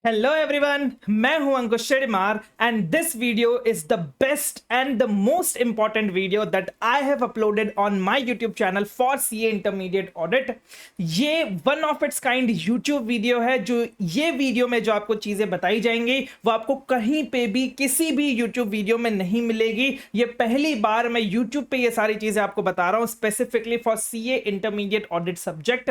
Hello everyone, मैं हूं Ankush Shedimar and this video is the best and the most important video that I have uploaded on my YouTube channel for CA intermediate audit. ये one of its kind YouTube video है। जो ये video में जो आपको चीजें बताई जाएंगी वो आपको कहीं पे भी किसी भी यूट्यूब वीडियो में नहीं मिलेगी। ये पहली बार मैं यूट्यूब पे ये सारी चीजें आपको बता रहा हूं specifically for CA intermediate audit subject.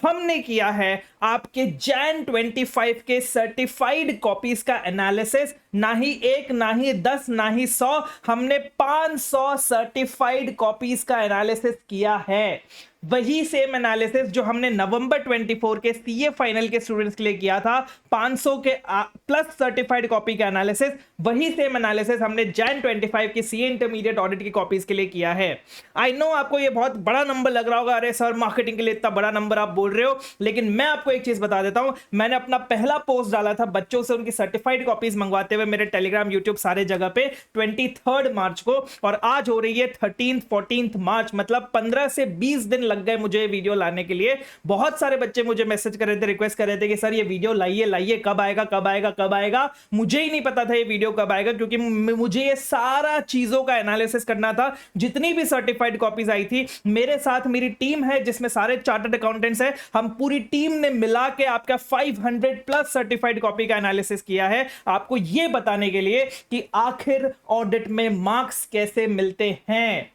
हमने किया है आपके जैन 25 के सर्टिफाइड कॉपीज का एनालिसिस, ना ही एक, ना ही 10, ना ही 100, हमने 500 सर्टिफाइड कॉपीज का एनालिसिस किया है। वही सेम एनालिसिस जो हमने नवंबर 24 के सीए फाइनल के स्टूडेंट्स के लिए किया था, 500 के प्लस सर्टिफाइड कॉपी का एनालिसिस, वही सेम एनालिसिस हमने जैन 25 की सीए इंटरमीडिएट ऑडिट की कॉपीज के लिए किया है। आई नो आपको ये बहुत बड़ा नंबर लग रहा होगा, अरे सर मार्केटिंग के लिए इतना बड़ा नंबर आप बोल रहे हो, लेकिन मैं आपको एक चीज बता देता हूं। मैंने अपना पहला पोस्ट डाला था बच्चों से उनकी सर्टिफाइड कॉपीज मंगवाते हुए मेरे टेलीग्राम, यूट्यूब, सारे जगह पे 23 मार्च को, और आज हो रही है 13-14 मार्च, मतलब 15 से 20 दिन लग गए मुझे वीडियो लाने के लिए। बहुत सारे बच्चे मुझे मैसेज कर रहे थे, रिक्वेस्ट कर रहे थे कि सर ये वीडियो लाइए लाइए, कब आएगा कब आएगा कब आएगा। मुझे ही नहीं पता था ये वीडियो कब आएगा, क्योंकि मुझे ये सारा चीजों का एनालिसिस करना था। जितनी भी सर्टिफाइड कॉपीज आई थी, मेरे साथ मेरी टीम है जिसमें सारे चार्टर्ड अकाउंटेंट्स हैं, हम पूरी टीम ने मिला के आपका 500 प्लस सर्टिफाइड कॉपी का एनालिसिस किया है, आपको यह बताने के लिए कि आखिर ऑडिट में मार्क्स कैसे मिलते हैं।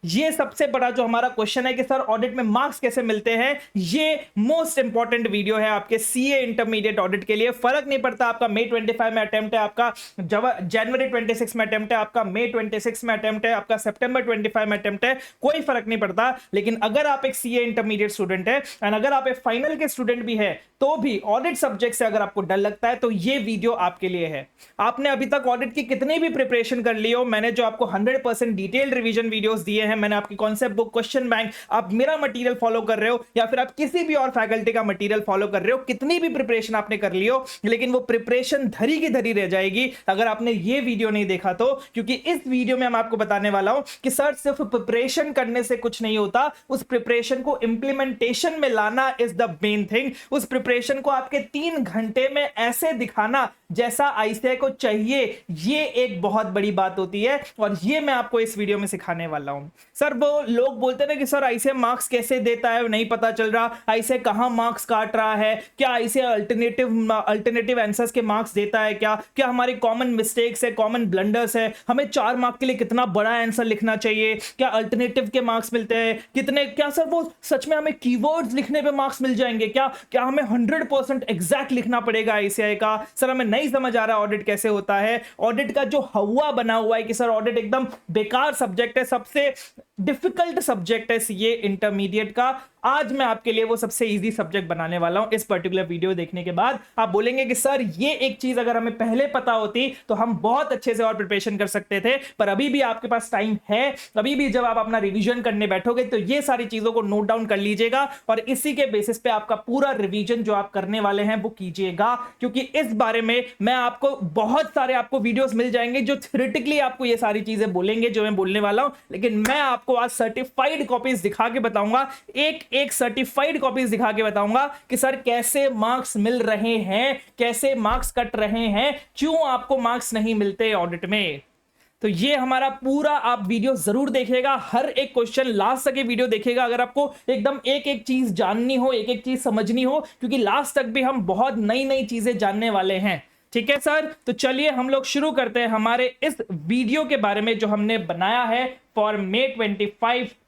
ये सबसे बड़ा जो हमारा क्वेश्चन है कि सर ऑडिट में मार्क्स कैसे मिलते हैं, ये मोस्ट इंपॉर्टेंट वीडियो है आपके सीए इंटरमीडिएट ऑडिट के लिए। फर्क नहीं पड़ता आपका मई 25 में अटेम्प्ट है, आपका जनवरी 26 में अटेम्प्ट है, आपका मई 26 में अटेम्प्ट है, आपका सितंबर 25 में अटेम्प्ट है, कोई फर्क नहीं पड़ता। लेकिन अगर आप एक सीए इंटरमीडिएट स्टूडेंट है एंड अगर आप एक फाइनल के स्टूडेंट भी है, तो भी ऑडिट सब्जेक्ट से अगर आपको डर लगता है तो ये वीडियो आपके लिए है। आपने अभी तक ऑडिट की कितनी भी प्रिपरेशन कर ली हो, मैंने जो आपको 100% डिटेल्ड रिवीजन वीडियोस दिए हैं, मैंने आपकी कॉन्सेप्ट बुक, क्वेश्चन बैंक, आप मेरा मटेरियल फॉलो कर रहे हो या फिर आप किसी भी और फैकल्टी का मटेरियल फॉलो कर रहे हो, कितनी भी प्रिपरेशन आपने कर ली हो, लेकिन वो प्रिपरेशन धरी की धरी रह जाएगी अगर आपने ये वीडियो नहीं देखा तो। क्योंकि इस वीडियो में मैं आपको बताने वाला हूं कि सर सिर्फ प्रिपरेशन करने से कुछ नहीं होता, उस प्रिपरेशन को इंप्लीमेंटेशन में लाना इज द मेन थिंग। उस प्रिपरेशन को आपके 3 घंटे में ऐसे दिखाना जैसा आईसीएआई को चाहिए, ये एक बहुत बड़ी बात होती है, और ये मैं आपको इस वीडियो में सिखाने वाला हूं। सर वो लोग बोलते हैं कि सर आईसीएआई मार्क्स कैसे देता है, नहीं पता चल रहा, आईसीएआई कहां मार्क्स काट रहा है, क्या आईसीएआई अल्टरनेटिव आंसर्स के मार्क्स देता है, क्या हमारी कॉमन मिस्टेक्स है, कॉमन ब्लंडर्स है, हमें 4 मार्क के लिए कितना बड़ा आंसर लिखना चाहिए, क्या अल्टरनेटिव के मार्क्स मिलते हैं कितने, क्या सर वो सच में हमें कीवर्ड्स लिखने पे मार्क्स मिल जाएंगे, क्या हमें 100% एग्जैक्ट लिखना पड़ेगा आईसीएआई का। सर हमें नहीं समझ आ रहा ऑडिट कैसे होता है, ऑडिट का जो हवा बना हुआ है कि सर ऑडिट एकदम बेकार सब्जेक्ट है, सबसे डिफिकल्ट सब्जेक्ट है सीए इंटरमीडिएट का। आज मैं आपके लिए वो सबसे इजी सब्जेक्ट बनाने वाला हूं। इस पर्टिकुलर वीडियो देखने के बाद आप बोलेंगे कि सर ये एक चीज अगर हमें पहले पता होती तो हम बहुत अच्छे से और प्रिपरेशन कर सकते थे, पर अभी भी आपके पास टाइम है, अभी भी जब आप अपना रिवीजन करने बैठोगे तो ये सारी चीजों को नोट डाउन कर लीजिएगा और इसी के बेसिस पे आपका पूरा रिवीजन जो आप करने वाले हैं वो कीजिएगा। क्योंकि इस बारे में मैं आपको बहुत सारे आपको वीडियोस मिल जाएंगे जो थ्योरेटिकली आपको ये सारी चीजें बोलेंगे जो मैं बोलने वाला हूं, लेकिन मैं आपको आज सर्टिफाइड कॉपीज दिखा के बताऊंगा, एक सर्टिफाइड कॉपीज दिखा के बताऊंगा कि सर कैसे मार्क्स मिल रहे हैं, कैसे मार्क्स कट रहे हैं, क्यों आपको मार्क्स नहीं मिलते ऑडिट में। तो ये हमारा पूरा आप वीडियो जरूर देखिएगा, हर एक क्वेश्चन लास्ट तक ये वीडियो देखिएगा अगर आपको एकदम एक एक चीज जाननी हो, एक एक चीज समझनी हो, क्योंकि लास्ट तक भी हम बहुत नई नई चीजें जानने वाले हैं। ठीक है सर, तो चलिए हम लोग शुरू करते हैं हमारे इस वीडियो के बारे में जो हमने बनाया है for May 25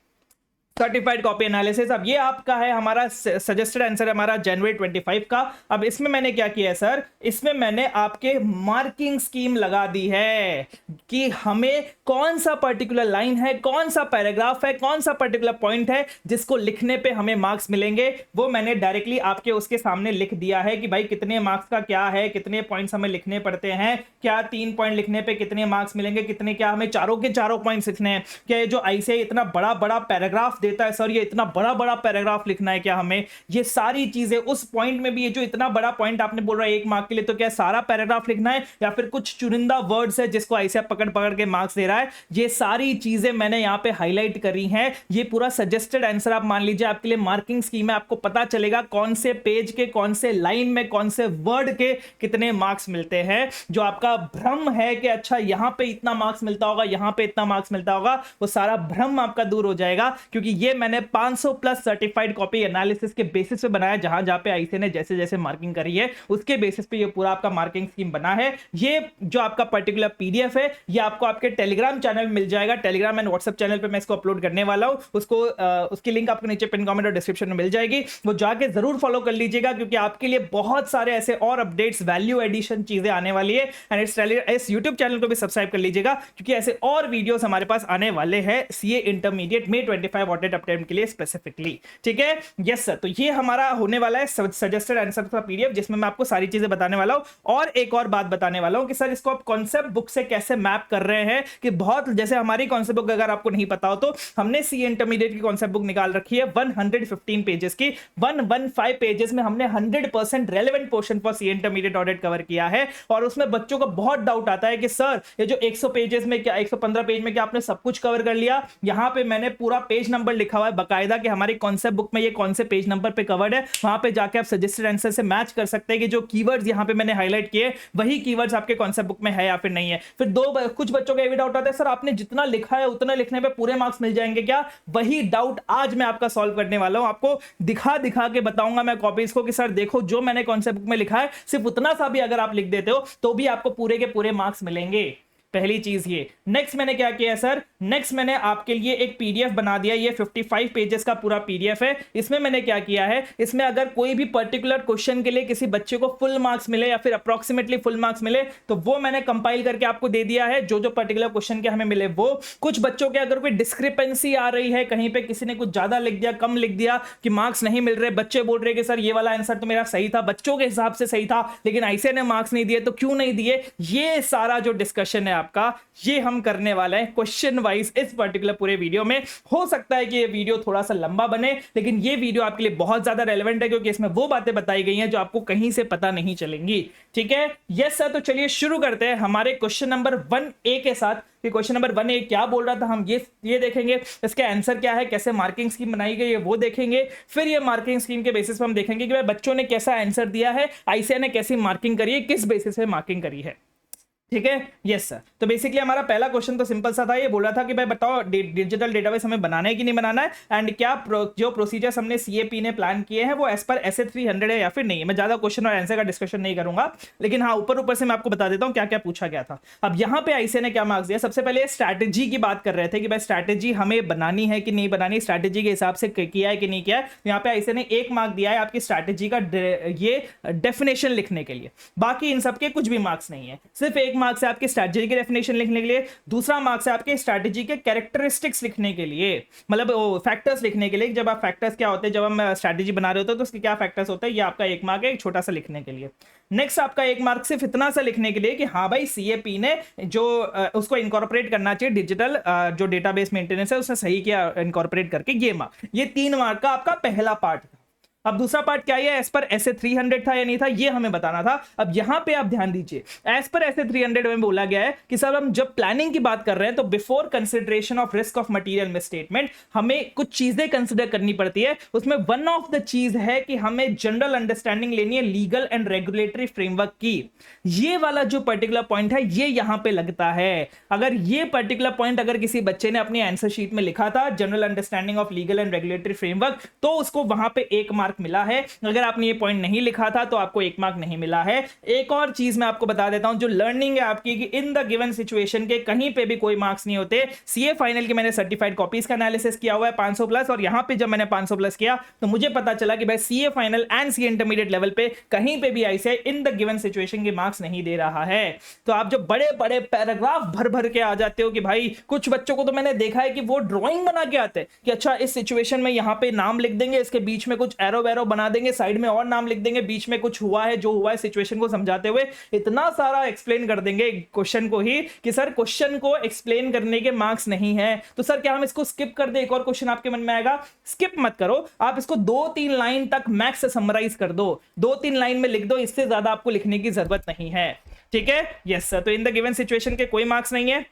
certified copy analysis. अब ये आपका है हमारा सजेस्टेड आंसर, हमारा जनवरी 25 का। अब इसमें मैंने क्या किया है सर, इसमें मैंने आपके मार्किंग स्कीम लगा दी है कि हमें कौन सा पर्टिकुलर लाइन है, कौन सा पैराग्राफ है, कौन सा पर्टिकुलर पॉइंट है जिसको लिखने पे हमें मार्क्स मिलेंगे, वो मैंने डायरेक्टली आपके उसके सामने लिख दिया है कि भाई कितने मार्क्स का क्या है, कितने पॉइंट्स हमें लिखने पड़ते हैं, क्या 3 पॉइंट लिखने पे कितने मार्क्स मिलेंगे, कितने क्या हमें चारों के चारों पॉइंट्स लिखने हैं, क्या जो आईसीएआई इतना बड़ा बड़ा पैराग्राफ देता है सर ये इतना बड़ा बड़ा पैराग्राफ लिखना है क्या हमें, ये सारी चीजें उस पॉइंट में भी, ये जो इतना बड़ा पॉइंट आपने बोल रहा है 1 मार्क के लिए, तो क्या सारा पैराग्राफ लिखना है या फिर कुछ चुनिंदा वर्ड्स है जिसको ऐसे पकड़ पकड़ के मार्क्स दे रहा है। ये सारी चीजें मैंने यहां पे हाईलाइट करी हैं। ये पूरा सजेस्टेड आंसर आप मान लीजिए आपके लिए मार्किंग स्कीम है, आपको पता चलेगा कौन से पेज के कौन से लाइन में कौन से वर्ड के कितने मार्क्स मिलते हैं। जो आपका भ्रम है कि अच्छा यहां पे इतना मार्क्स मिलता होगा, यहां पे इतना मार्क्स मिलता होगा, वो सारा भ्रम आपका दूर हो जाएगा, क्योंकि ये मैंने 500 प्लस सर्टिफाइड कॉपी एनालिसिस के बेसिस पे बनाया, जहां जहां पे आईसीए ने जैसे जैसे मार्किंग करी है उसके बेसिस पे ये पूरा आपका मार्किंग स्कीम बना है। ये जो आपका पर्टिकुलर पीडीएफ है ये आपको आपके टेलीग्राम चैनल में मिल जाएगा। टेलीग्राम एंड व्हाट्सएप चैनल पे मैं इसको अपलोड करने वाला हूं, उसको उसकी लिंक आपको नीचे पिन कमेंट और डिस्क्रिप्शन में मिल जाएगी, वो जाके जरूर फॉलो कर लीजिएगा, क्योंकि आपके लिए बहुत सारे ऐसे और अपडेट्स, वैल्यू एडिशन चीजें आने वाली है। एंड इस यूट्यूब चैनल को भी सब्सक्राइब कर लीजिएगा, क्योंकि ऐसे और वीडियोस हमारे पास आने वाले हैं सीए इंटरमीडिएट में 25 ऑडिट अटेम्प्ट के लिए स्पेसिफिकली। ठीक है, यस सर। तो ये हमारा होने वाला है सजेस्टेड आंसर का पीडीएफ, जिसमें मैं आपको सारी चीजें बताने वाला हूं। और एक और बात बताने वाला हूं कि सर इसको आप कॉन्सेप्ट बुक से कैसे मैप कर रहे हैं, कि बहुत जैसे हमारी कॉन्सेप्ट बुक अगर आपको नहीं पता हो तो हमने सीए इंटरमीडिएट की कॉन्सेप्ट बुक निकाल रखी है 115 पेजेस की। 115 पेजेस में हमने 100% relevant portion for CA intermediate audit cover किया है। और उसमें बच्चों को बहुत डाउट आता है कि सर ये जो 100 पेजेस में क्या, 115 पेज में क्या आपने सब कुछ कवर कर लिया। यहां पे मैंने पूरा पेज नंबर लिखा हुआ है बकायदा कि हमारी कॉन्सेप्ट बुक में ये कौन से पेज नंबर पे कवर्ड है। वहां पे जाके आप सजेस्टेड आंसर से मैच कर सकते हैं कि जो कीवर्ड्स यहां पे मैंने हाईलाइट किए वही कीवर्ड्स आपके कॉन्सेप्ट बुक में है या फिर नहीं है। फिर कुछ बच्चों का ये भी डाउट आता है सर आपने जितना लिखा है उतना लिखने पे पूरे मार्क्स मिल जाएंगे क्या। वही डाउट आज मैं आपका सॉल्व करने वाला हूं, आपको दिखा दिखा के बताऊंगा मैं कॉपीज को कि सर देखो जो मैंने कॉन्सेप्ट बुक में लिखा है सिर्फ उतना सा भी अगर आप लिख देते हो तो भी आपको पूरे के पूरे मार्क्स मिलेंगे। पहली चीज ये। नेक्स्ट मैंने क्या किया है सर, नेक्स्ट मैंने आपके लिए एक पीडीएफ बना दिया। ये 55 पेजेस का पूरा पीडीएफ है। इसमें मैंने क्या किया है, इसमें अगर कोई भी पर्टिकुलर क्वेश्चन के लिए किसी बच्चे को फुल मार्क्स मिले या फिर अप्रोक्सीमेटली फुल मार्क्स मिले तो वो मैंने कंपाइल करके आपको दे दिया है। जो जो पर्टिकुलर क्वेश्चन के हमें मिले वो, कुछ बच्चों के अगर कोई डिस्क्रिपेंसी आ रही है, कहीं पे किसी ने कुछ ज्यादा लिख दिया, कम लिख दिया कि मार्क्स नहीं मिल रहे, बच्चे बोल रहे कि सर ये वाला आंसर तो मेरा सही था, बच्चों के हिसाब से सही था, लेकिन ऐसे ने मार्क्स नहीं दिए तो क्यों नहीं दिए, ये सारा जो डिस्कशन है आपका ये हम करने वाले हैं क्वेश्चन वाइज इस पर्टिकुलर पूरे वीडियो में। हो सकता है कि ये वीडियो थोड़ा सा लंबा बने, लेकिन ये वीडियो आपके लिए बहुत ज्यादा रेलेवेंट है, क्योंकि इसमें वो बातें बताई गई हैं जो आपको कहीं से पता नहीं चलेंगी। ठीक है, यस सर। तो चलिए शुरू करते हैं हमारे क्वेश्चन नंबर 1A के साथ। कि क्वेश्चन नंबर 1A क्या बोल रहा था, हम ये देखेंगे, इसके आंसर क्या है, कैसे मार्किंग स्कीम बनाई गई है वो देखेंगे। फिर ये मार्किंग स्कीम के बेसिस पर हम देखेंगे कि भाई बच्चों ने कैसा आंसर दिया है, आईसीए ने कैसी मार्किंग करी है, किस बेसिस पे मार्किंग करी है। ठीक है, यस सर। तो बेसिकली हमारा पहला क्वेश्चन तो सिंपल सा था, ये बोल रहा था कि भाई बताओ डिजिटल डेटाबेस हमें बनाना है कि नहीं बनाना है, एंड क्या जो प्रोसीजर्स हमने सीएपी ने प्लान किए हैं वो एज पर एसए 300 है या फिर नहीं है। मैं ज्यादा क्वेश्चन और आंसर का डिस्कशन नहीं करूंगा, लेकिन हाँ ऊपर से मैं आपको बता देता हूँ क्या क्या पूछा गया था। अब यहाँ पे आईसीए ने क्या मार्क्स दिया, सबसे पहले स्ट्रैटेजी की बात कर रहे थे कि भाई स्ट्रैटेजी हमें बनानी है कि नहीं बनानी, स्ट्रैटेजी के हिसाब से किया है कि नहीं किया है। यहाँ पे आईसीए ने 1 मार्क दिया है आपकी स्ट्रैटेजी का ये डेफिनेशन लिखने के लिए, बाकी इन सबके कुछ भी मार्क्स नहीं है। सिर्फ 1 मार्क्स है आपकी स्ट्रैटेजी की डेफिनेशन लिखने के लिए, दूसरा मार्क्स है आपके स्ट्रैटेजी के कैरेक्टरिस्टिक्स लिखने के लिए, मतलब फैक्टर्स लिखने के लिए। जब आप फैक्टर्स क्या होते हैं, जब हम स्ट्रैटेजी बना रहे होते हैं तो उसके क्या फैक्टर्स होते हैं, ये आपका 1 मार्क है एक छोटा सा लिखने के लिए। नेक्स्ट आपका 1 मार्क सिर्फ इतना सा लिखने के लिए कि हाँ भाई सीएपी ने जो उसको इनकॉर्पोरेट करना चाहिए, डिजिटल जो डेटाबेस मेंटेनेंस है उसने सही किया इनकॉर्पोरेट करके, ये मार्क। ये 3 मार्क का आपका पहला पार्ट था। अब दूसरा पार्ट क्या है, एज पर एसए 300 था या नहीं था ये हमें बताना था। अब यहां पे आप ध्यान दीजिए, एज पर एसए 300 में बोला गया है कि सर हम जब प्लानिंग की बात कर रहे हैं तो before consideration of risk of material misstatement हमें कुछ चीजें कंसिडर करनी पड़ती है। उसमें वन ऑफ द चीज है कि हमें जनरल अंडरस्टैंडिंग लेनी है लीगल एंड रेगुलेटरी फ्रेमवर्क की। ये वाला जो पर्टिकुलर पॉइंट है ये यहां पे लगता है। अगर ये पर्टिकुलर पॉइंट अगर किसी बच्चे ने अपनी आंसर शीट में लिखा था general understanding of legal and regulatory framework, तो उसको वहां पे 1 मार्क मिला है। अगर आपने ये पॉइंट नहीं लिखा था तो आपको 1 मार्क नहीं मिला है। एक और चीज मैं आपको बता देता हूं, जो लर्निंग है आपकी कि इन द गिवन सिचुएशन के कहीं पे भी कोई मार्क्स नहीं होते। सीए फाइनल की मैंने सर्टिफाइड कॉपीज का एनालिसिस किया हुआ है 500 प्लस, और यहां पे जब मैंने 500 प्लस किया तो मुझे पता चला कि भाई CA final and CA intermediate level पे कहीं पे भी ऐसे इन द गिवन सिचुएशन के मार्क्स नहीं दे रहा है। तो आप जो बड़े बड़े पैराग्राफ भर भर के आ जाते हो कि भाई, कुछ बच्चों को तो मैंने देखा है कि वो ड्राइंग बना के आते हैं कि अच्छा इस सिचुएशन में यहां पे नाम लिख देंगे, इसके बीच में कुछ एरो वैरो बना देंगे, साइड में और नाम लिख देंगे, बीच में कुछ हुआ है, जो हुआ है सिचुएशन को समझाते हुए इतना सारा एक्सप्लेन कर देंगे क्वेश्चन को ही कि सर क्वेश्चन को एक्सप्लेन करने के मार्क्स नहीं है। तो सर क्या हम इसको स्किप कर दे? एक और क्वेश्चन आपके मन में आएगा, स्किप मत करो, आप इसको 2-3 लाइन तक मैक्स से समराइज कर दो, 2-3 लाइन में लिख दो, इससे ज्यादा आपको लिखने की जरूरत नहीं है। ठीक है, यस सर। तो इन द गिवन सिचुएशन के कोई मार्क्स नहीं है।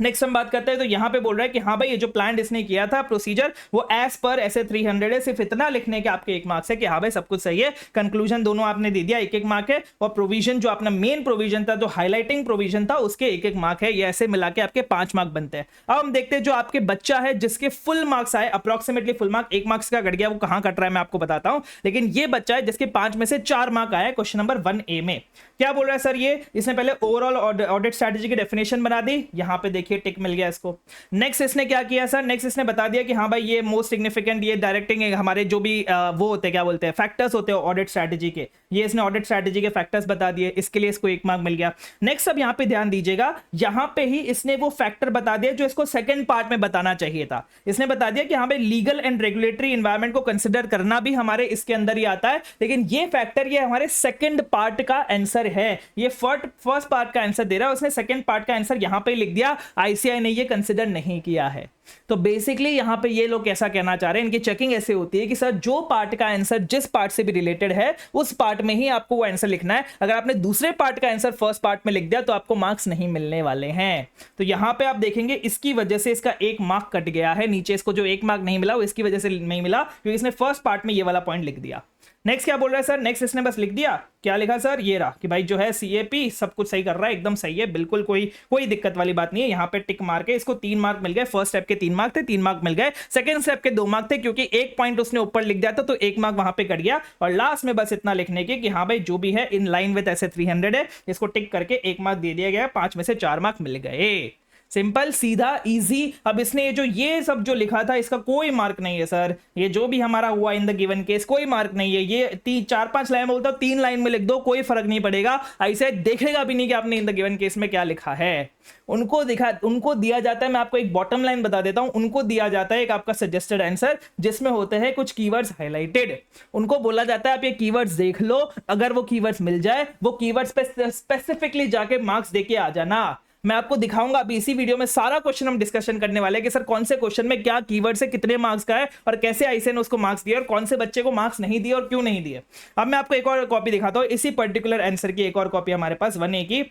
नेक्स्ट हम बात करते हैं, तो यहां पे बोल रहा है कि हाँ भाई ये जो प्लान इसने किया था प्रोसीजर वो एज पर ऐसे 300 है, सिर्फ इतना लिखने के आपके 1 मार्क्स है कि हाँ भाई सब कुछ सही है। कंक्लूजन दोनों आपने दे दिया, 1-1 मार्क है, और प्रोविजन जो अपना मेन प्रोविजन था, जो हाईलाइटिंग प्रोविजन था, उसके 1-1 मार्क है। ये ऐसे मिला के आपके 5 मार्क बनते हैं। अब हम देखते हैं जो आपके बच्चा है जिसके फुल मार्क्स आए, अप्रोक्सीमेटली फुल मार्क 1 मार्क्स का कट गया, वो कहां कट रहा है मैं आपको बताता हूं, लेकिन ये बच्चा है जिसके 5 में से 4 मार्क आया क्वेश्चन नंबर 1A में। क्या बोल रहा है सर ये, इसने पहले ओवरऑल ऑडिट स्ट्रेटेजी की डेफिनेशन बना दी, यहां पे देखिए टिक मिल गया इसको। नेक्स्ट इसने क्या किया सर, नेक्स्ट इसने बता दिया कि हाँ भाई ये मोस्ट सिग्निफिकेंट, ये डायरेक्टिंग हमारे जो भी वो होते हैं, क्या बोलते हैं, फैक्टर्स होते हैं ऑडिट स्ट्रेटेजी के, ये इसने ऑडिट स्ट्रेटेजी के फैक्टर्स बता दिए, इसके लिए इसको 1 मार्क मिल गया। नेक्स्ट अब यहां पे ध्यान दीजिएगा, यहां पे ही इसने वो फैक्टर बता दिया जो इसको सेकंड पार्ट में बताना चाहिए था। इसने बता दिया कि हाँ भाई लीगल एंड रेगुलेटरी एनवायरनमेंट को कंसिडर करना भी हमारे इसके अंदर ही आता है, लेकिन ये फैक्टर ये हमारे सेकंड पार्ट का आंसर है, ये फर्स्ट पार्ट का आंसर दे रहा है, उसने सेकंड पार्ट का आंसर यहां पे लिख दिया, आईसीआई ने ये कंसिडर नहीं किया है। तो बेसिकली यहां पे ये लोग कैसा कहना चाह रहे हैं, इनकी चेकिंग ऐसे होती है कि सर जो पार्ट का आंसर जिस पार्ट से भी रिलेटेड है उस पार्ट में ही आपको वो आंसर लिखना है। अगर आपने दूसरे पार्ट का आंसर फर्स्ट पार्ट में लिख दिया तो आपको मार्क्स नहीं मिलने वाले हैं। तो यहां पे आप देखेंगे इसकी वजह से इसका 1 मार्क कट गया है, नीचे इसको जो 1 मार्क नहीं मिला वो इसकी वजह से नहीं मिला क्योंकि इसने फर्स्ट पार्ट में ये वाला पॉइंट लिख दिया। नेक्स्ट क्या बोल रहा है सर, नेक्स्ट इसने बस लिख दिया, क्या लिखा सर, ये रहा कि भाई जो है सीएपी सब कुछ सही कर रहा है, एकदम सही है, बिल्कुल कोई दिक्कत वाली बात नहीं है। यहां पे टिक मार के इसको 3 मार्क मिल गए, फर्स्ट स्टेप के 3 मार्क थे, 3 मार्क मिल गए, सेकंड स्टेप के 2 मार्क थे क्योंकि 1 पॉइंट उसने ऊपर लिख दिया था तो 1 मार्क वहां पे कट गया। और लास्ट में बस इतना लिखने के कि हाँ भाई जो भी है इन लाइन विद ऐसे 300 है, इसको टिक करके 1 मार्क दे दिया गया, 5 में से 4 मार्क मिल गए। सिंपल, सीधा, इजी। अब इसने ये सब जो लिखा था इसका कोई मार्क नहीं है सर, ये जो भी हमारा हुआ इन द गिवन केस कोई मार्क नहीं है। ये 4-5 लाइन बोलता हूं, 3 लाइन में लिख दो, कोई फर्क नहीं पड़ेगा, ऐसे देखेगा भी नहीं कि आपने इन द गिवन केस में क्या लिखा है। उनको दिया जाता है, मैं आपको एक बॉटम लाइन बता देता हूं, उनको दिया जाता है एक आपका सजेस्टेड आंसर जिसमें होते हैं कुछ कीवर्ड्स हाईलाइटेड, उनको बोला जाता है आप ये कीवर्ड्स देख लो, अगर वो कीवर्ड्स मिल जाए वो कीवर्ड्स पे स्पेसिफिकली जाके मार्क्स देके आ जाना। मैं आपको दिखाऊंगा अभी इसी वीडियो में सारा क्वेश्चन हम डिस्कशन करने वाले हैं कि सर कौन से क्वेश्चन में क्या कीवर्ड से कितने मार्क्स का है और कैसे आईसीएआई ने उसको मार्क्स दिए और कौन से बच्चे को मार्क्स नहीं दिए और क्यों नहीं दिए। अब मैं आपको एक और कॉपी दिखाता हूं, इसी पर्टिकुलर आंसर की एक और कॉपी हमारे पास 1A की,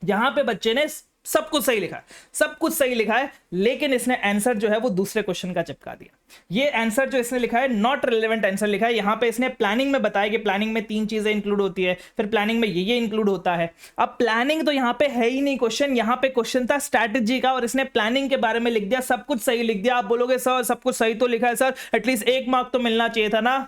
जहां पे बच्चे ने सब कुछ सही लिखा है, सब कुछ सही लिखा है, लेकिन इसने आंसर जो है वो दूसरे क्वेश्चन का चिपका दिया। ये आंसर जो इसने लिखा है नॉट रिलेवेंट आंसर लिखा है। यहां पे इसने प्लानिंग में बताया कि प्लानिंग में 3 चीजें इंक्लूड होती है, फिर प्लानिंग में ये इंक्लूड होता है। अब प्लानिंग तो यहां पे है ही नहीं क्वेश्चन, यहां पे क्वेश्चन था स्ट्रैटेजी का और इसने प्लानिंग के बारे में लिख दिया, सब कुछ सही लिख दिया। आप बोलोगे सर सब कुछ सही तो लिखा है सर, एटलीस्ट 1 मार्क तो मिलना चाहिए था ना,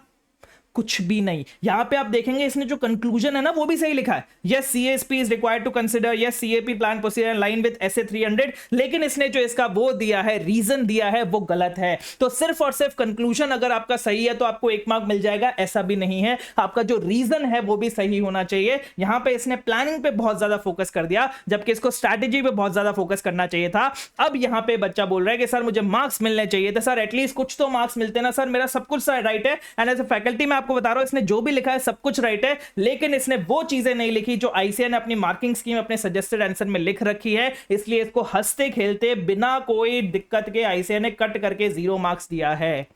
कुछ भी नहीं। यहां पे आप देखेंगे इसने जो कंक्लूजन है ना वो भी सही लिखा है, yes CSP is required to consider, yes CAP plan procedure line with SA 300, लेकिन इसने जो इसका वो दिया है रीजन दिया है वो गलत है। तो सिर्फ और सिर्फ कंक्लूजन अगर आपका सही है तो आपको 1 मार्क मिल जाएगा, ऐसा भी नहीं है, आपका जो रीजन है वो भी सही होना चाहिए। यहां पे इसने प्लानिंग पे बहुत ज्यादा फोकस कर दिया जबकि इसको स्ट्रैटेजी पे बहुत ज्यादा फोकस करना चाहिए था। अब यहां पे बच्चा बोल रहा है कि सर मुझे मार्क्स मिलने चाहिए थे, सर एटलीस्ट कुछ तो मार्क्स मिलते ना सर, मेरा सब कुछ राइट है, एंड एज अ फैकल्टी मैं आपको बता रहा हूं इसने जो भी लिखा है सब कुछ राइट है, लेकिन इसने वो चीजें नहीं लिखी जो आईसीएआई ने अपनी मार्किंग स्कीम अपने सजेस्टेड आंसर में लिख रखी है, इसलिए इसको हंसते खेलते बिना कोई दिक्कत के आईसीएआई ने कट करके 0 मार्क्स दिया है।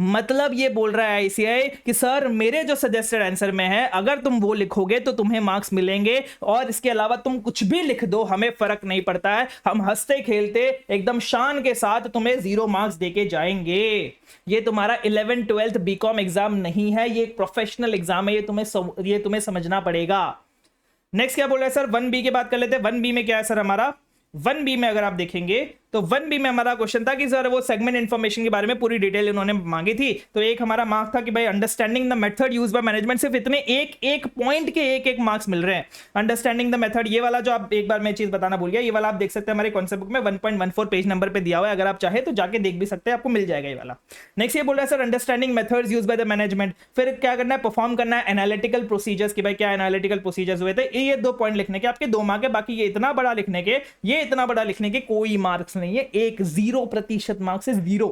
मतलब ये बोल रहा है आईसीआई कि सर मेरे जो सजेस्टेड आंसर में है अगर तुम वो लिखोगे तो तुम्हें मार्क्स मिलेंगे और इसके अलावा तुम कुछ भी लिख दो हमें फर्क नहीं पड़ता है, हम हंसते खेलते एकदम शान के साथ तुम्हें 0 मार्क्स देके जाएंगे। ये तुम्हारा 11th-12th बीकॉम एग्जाम नहीं है, ये एक प्रोफेशनल एग्जाम है, ये तुम्हें समझना पड़ेगा। नेक्स्ट क्या बोल रहा है सर, 1B की बात कर लेते हैं। 1B में क्या है सर हमारा, 1B में अगर आप देखेंगे तो 1B में हमारा क्वेश्चन था कि सर वो सेगमेंट इंफॉर्मेशन के बारे में पूरी डिटेल उन्होंने मांगी थी। तो एक हमारा मार्क था कि भाई understanding the method used by management, सिर्फ इतने एक पॉइंट के एक मार्क्स मिल रहे हैं। अंडरस्टैंडिंग द मेथड ये वाला जो आप एक बार मैं चीज बताना भूल गया, ये वाला आप देख सकते हैं हमारे कॉन्सेप्ट बुक में 1.14 पेज नंबर पे दिया हुआ है, अगर आप चाहे तो जाके देख भी सकते हैं, आपको मिल जाएगा ये वाला। नेक्स्ट ये बोल रहा है sir understanding methods used by the management, फिर क्या करना है, परफॉर्म करना है एनालिटिकल प्रोसीजर्स, कि भाई क्या एनालिटिकल प्रोसीजर्स हुए थे। ये 2 पॉइंट लिखने के आपके 2 मार्क है, बाकी ये इतना बड़ा लिखने के कोई मार्क्स नहीं है, 0% मार्क्स है, 0।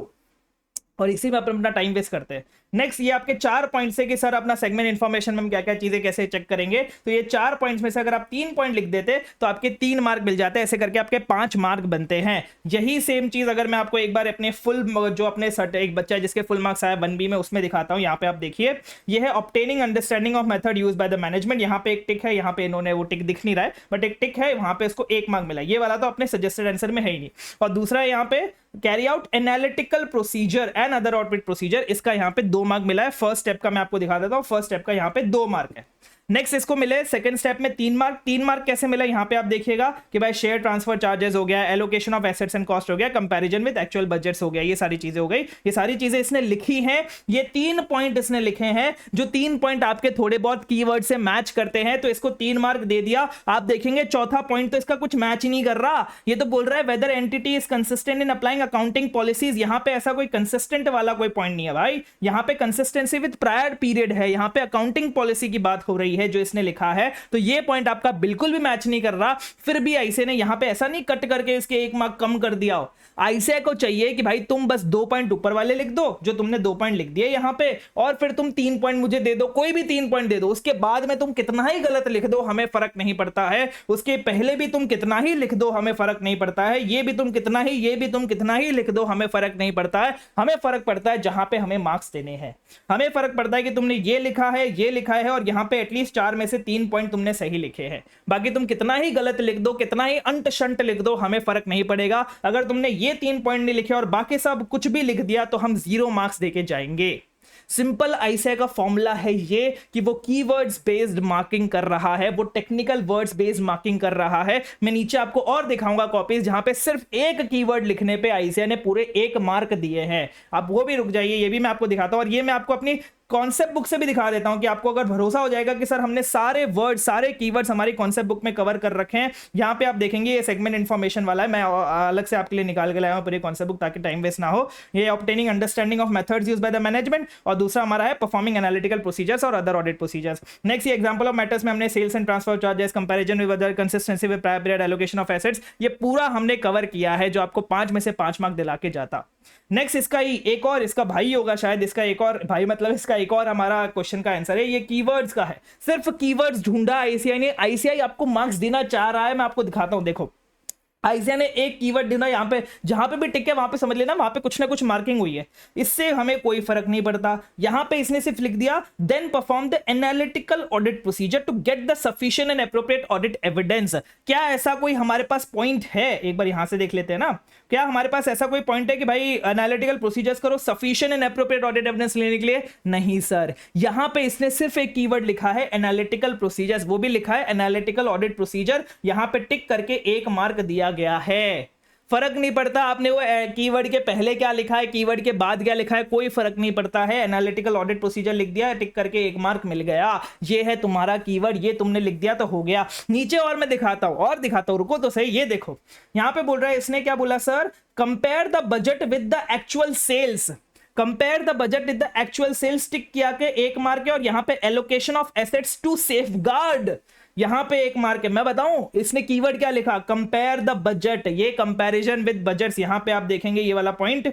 और इसी में अपन अपना टाइम वेस्ट करते हैं। नेक्स्ट ये आपके 4 पॉइंट्स है कि सर अपना सेगमेंट इन्फॉर्मेशन में हम क्या क्या चीजें कैसे चेक करेंगे, तो ये 4 पॉइंट्स में से अगर आप 3 पॉइंट लिख देते तो आपके 3 मार्क मिल जाते, ऐसे करके आपके 5 मार्क बनते हैं। यही सेम चीज अगर मैं आपको एक बार अपने फुल जो अपने एक बच्चा है जिसके फुल मार्क्स आया 1B में उसमें दिखाता हूं। यहाँ पे आप देखिए ये है obtaining understanding of method used by the management. यहाँ पे एक टिक है, यहाँ पे इन्होंने वो टिक दिख नहीं रहा है बट एक टिक है, वहां पे इसको 1 मार्क मिला। ये वाला तो अपने सजेस्टेड आंसर में है ही नहीं। और दूसरा है यहाँ पे carry out analytical procedure and other audit procedure, इसका यहाँ पे 2 मार्क मिला है। फर्स्ट स्टेप का मैं आपको दिखा देता हूं, फर्स्ट स्टेप का यहाँ पे 2 मार्क है। नेक्स्ट इसको मिले सेकंड स्टेप में 3 मार्क। 3 मार्क कैसे मिला, यहाँ पे आप देखिएगा कि भाई शेयर ट्रांसफर चार्जेस हो गया, allocation of assets and cost हो गया, कंपैरिजन विद एक्चुअल बजट्स हो गया, ये सारी चीजें हो गई। ये सारी चीजें इसने लिखी हैं, ये 3 पॉइंट इसने लिखे हैं, जो 3 पॉइंट आपके थोड़े बहुत कीवर्ड से मैच करते हैं, तो इसको 3 मार्क दे दिया। आप देखेंगे चौथा पॉइंट तो इसका कुछ मैच ही नहीं कर रहा। ये तो बोल रहा है whether entity is consistent in applying accounting policies. यहाँ पे ऐसा कोई कंसिस्टेंट वाला कोई पॉइंट नहीं है भाई, यहाँ पे कंसिस्टेंसी विद प्रायर पीरियड है, यहाँ पे अकाउंटिंग पॉलिसी की बात हो रही है जो इसने लिखा है। तो ये पॉइंट आपका बिल्कुल भी मैच नहीं कर रहा। फिर भी आईसीए ने यहां पे ऐसा नहीं कट करके इसके 1 मार्क कम कर दिया हो। आईसीए को चाहिए कि भाई तुम बस 2 पॉइंट ऊपर वाले लिख दो, जो तुमने 2 पॉइंट लिख दिए यहां पे, और फिर तुम 3 पॉइंट मुझे दे दो, कोई भी 3 पॉइंट दे दो। उसके बाद में तुम कितना ही गलत लिख दो हमें फर्क नहीं पड़ता है, उसके पहले भी तुम कितना ही लिख दो हमें फर्क नहीं पड़ता है, ये भी तुम कितना ही लिख दो हमें फर्क नहीं पड़ता है। हमें फर्क पड़ता है जहां पे हमें मार्क्स देने हैं, हमें फर्क पड़ता है कि तुमने ये लिखा है और यहां पे एटलीस्ट 4 में से 3 पॉइंट तुमने सही लिखे हैं। बाकी तुम कितना ही गलत लिख दो, कितना ही अंट शंट लिख दो, हमें फर्क नहीं पड़ेगा। अगर तुमने ये 3 पॉइंट नहीं लिखे और बाकी सब कुछ भी लिख दिया तो हम 0 मार्क्स देके जाएंगे। सिंपल आईसीए का फॉर्मूला है ये कि वो कीवर्ड्स बेस्ड मार्किंग कर रहा है, वो टेक्निकल वर्ड्स बेस्ड मार्किंग कर रहा है। मैं नीचे आपको और दिखाऊंगा कॉपीज जहां पे सिर्फ एक कीवर्ड लिखने पे आईसीए ने पूरे 1 मार्क दिए हैं। आप वो भी रुक जाइए, ये भी मैं आपको दिखाता हूं। और ये मैं आपको अपनी कॉन्सेप्ट बुक से भी दिखा देता हूं कि आपको अगर भरोसा हो जाएगा कि सर हमने सारे वर्ड सारे कीवर्ड्स हमारी कॉन्सेप्ट बुक में कवर कर रखे हैं। यहां पे आप देखेंगे ये सेगमेंट इन्फॉर्मेशन वाला है, मैं अलग से आपके लिए निकाल के लाया हूं पूरी कॉन्सेप्ट बुक ताकि टाइम वेस्ट ना हो। ये obtaining understanding of methods used by the management, और दूसरा हमारा है परफॉर्मिंग एनालिटिकल प्रोसीजर्स और अदर ऑडिट प्रोसीजर्स। नेक्स्ट ये एग्जांपल ऑफ मैटर्स में हमने sales and transfer charges, comparison with other, consistency with prior period, allocation of assets, ये पूरा हमने कवर किया है जो आपको 5 में से 5 मार्क दिला के जाता। नेक्स्ट इसका ही एक और, इसका भाई होगा शायद, इसका एक और भाई मतलब इसका एक और हमारा क्वेश्चन का आंसर है, ये कीवर्ड्स का है। सिर्फ कीवर्ड्स ढूंढा आईसीआई ने। आईसीआई आपको मार्क्स देना चाह रहा है, मैं आपको दिखाता हूं। देखो आईसीआई ने एक कीवर्ड ढूंढा, यहाँ पे जहां पे भी टिक है वहां पे समझ लेना वहां पे कुछ ना कुछ मार्किंग हुई है, इससे हमें कोई फर्क नहीं पड़ता। यहां पे इसने सिर्फ लिख दिया then perform the analytical audit procedure to get the sufficient and appropriate audit evidence. क्या ऐसा कोई हमारे पास पॉइंट है, एक बार यहां से देख लेते हैं ना, क्या हमारे पास ऐसा कोई पॉइंट है कि भाई एनालिटिकल प्रोसीजर्स करो sufficient and appropriate audit evidence लेने के लिए? नहीं सर, यहां पे इसने सिर्फ एक कीवर्ड लिखा है एनालिटिकल प्रोसीजर्स, वो भी लिखा है एनालिटिकल ऑडिट प्रोसीजर, यहां पे टिक करके 1 मार्क दिया गया है। फर्क नहीं पड़ता आपने वो कीवर्ड के पहले क्या लिखा है, कीवर्ड के बाद क्या लिखा है, कोई फर्क नहीं पड़ता है। एनालिटिकल ऑडिट प्रोसीजर लिख दिया, टिक करके 1 मार्क मिल गया। ये है तुम्हारा कीवर्ड, ये तुमने लिख दिया तो हो गया। नीचे और मैं दिखाता हूं, रुको तो सही। ये देखो यहां पे बोल रहा है, इसने क्या बोला sir, compare the budget with the actual sales, compare the budget with the actual sales, tick किया के 1 मार्क है। और यहां पे allocation of assets to safeguard, यहां पे 1 मार्क है। मैं बताऊं इसने कीवर्ड क्या लिखा, कंपेयर द बजट, ये कंपैरिजन विद बजट्स। यहां पे आप देखेंगे ये वाला पॉइंट,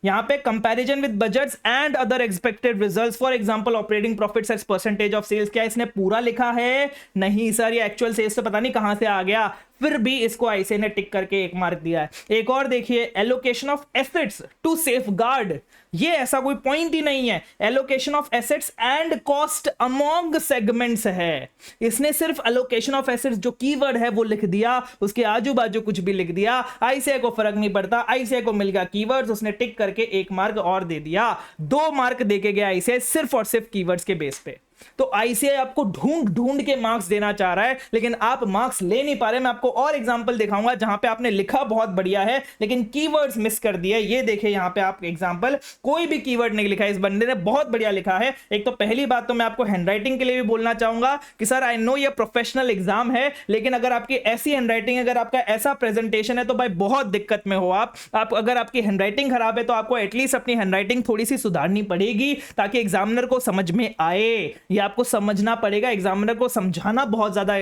यहां पे comparison with budgets and other expected results, for example operating profits as percentage of sales. क्या इसने पूरा लिखा है? नहीं सर, ये एक्चुअल सेल्स तो पता नहीं कहां से आ गया, फिर भी इसको आईसीआई ने टिक करके 1 मार्क दिया है। एक और देखिए, allocation of assets to safeguard, ये ऐसा कोई पॉइंट ही नहीं है। Allocation of assets and cost among segments है, इसने सिर्फ एलोकेशन ऑफ एसेट्स जो कीवर्ड है वो लिख दिया, उसके आजू बाजू कुछ भी लिख दिया। आईसीआई को फर्क नहीं पड़ता, आईसीआई को मिल गया कीवर्ड्स, उसने टिक करके 1 मार्क और दे दिया। 2 मार्क देके गया आईसीआई सिर्फ और सिर्फ कीवर्ड्स के बेस पे। तो आईसीआई आपको ढूंढ ढूंढ के मार्क्स देना चाह रहा है, लेकिन आप मार्क्स ले नहीं पा रहे। मैं आपको और एग्जांपल दिखाऊंगा जहां पे आपने लिखा बहुत बढ़िया है लेकिन कीवर्ड्स मिस कर दिए। ये देखिए यहां पे आप एग्जांपल, कोई भी कीवर्ड नहीं लिखा है, इस बंदे ने बहुत बढ़िया लिखा है। एक तो पहली बात तो मैं आपको हैंडराइटिंग के लिए भी बोलना चाहूंगा कि सर आई नो ये प्रोफेशनल एग्जाम है, लेकिन अगर आपकी ऐसी हैंडराइटिंग, अगर आपका ऐसा प्रेजेंटेशन है तो भाई बहुत दिक्कत में हो आप अगर आपकी हैंडराइटिंग खराब है तो आपको एटलीस्ट अपनी हैंडराइटिंग थोड़ी सी सुधारनी पड़ेगी ताकि एग्जामिनर को समझ में आए। ये आपको समझना पड़ेगा, एग्जामिनर को समझाना बहुत ज्यादा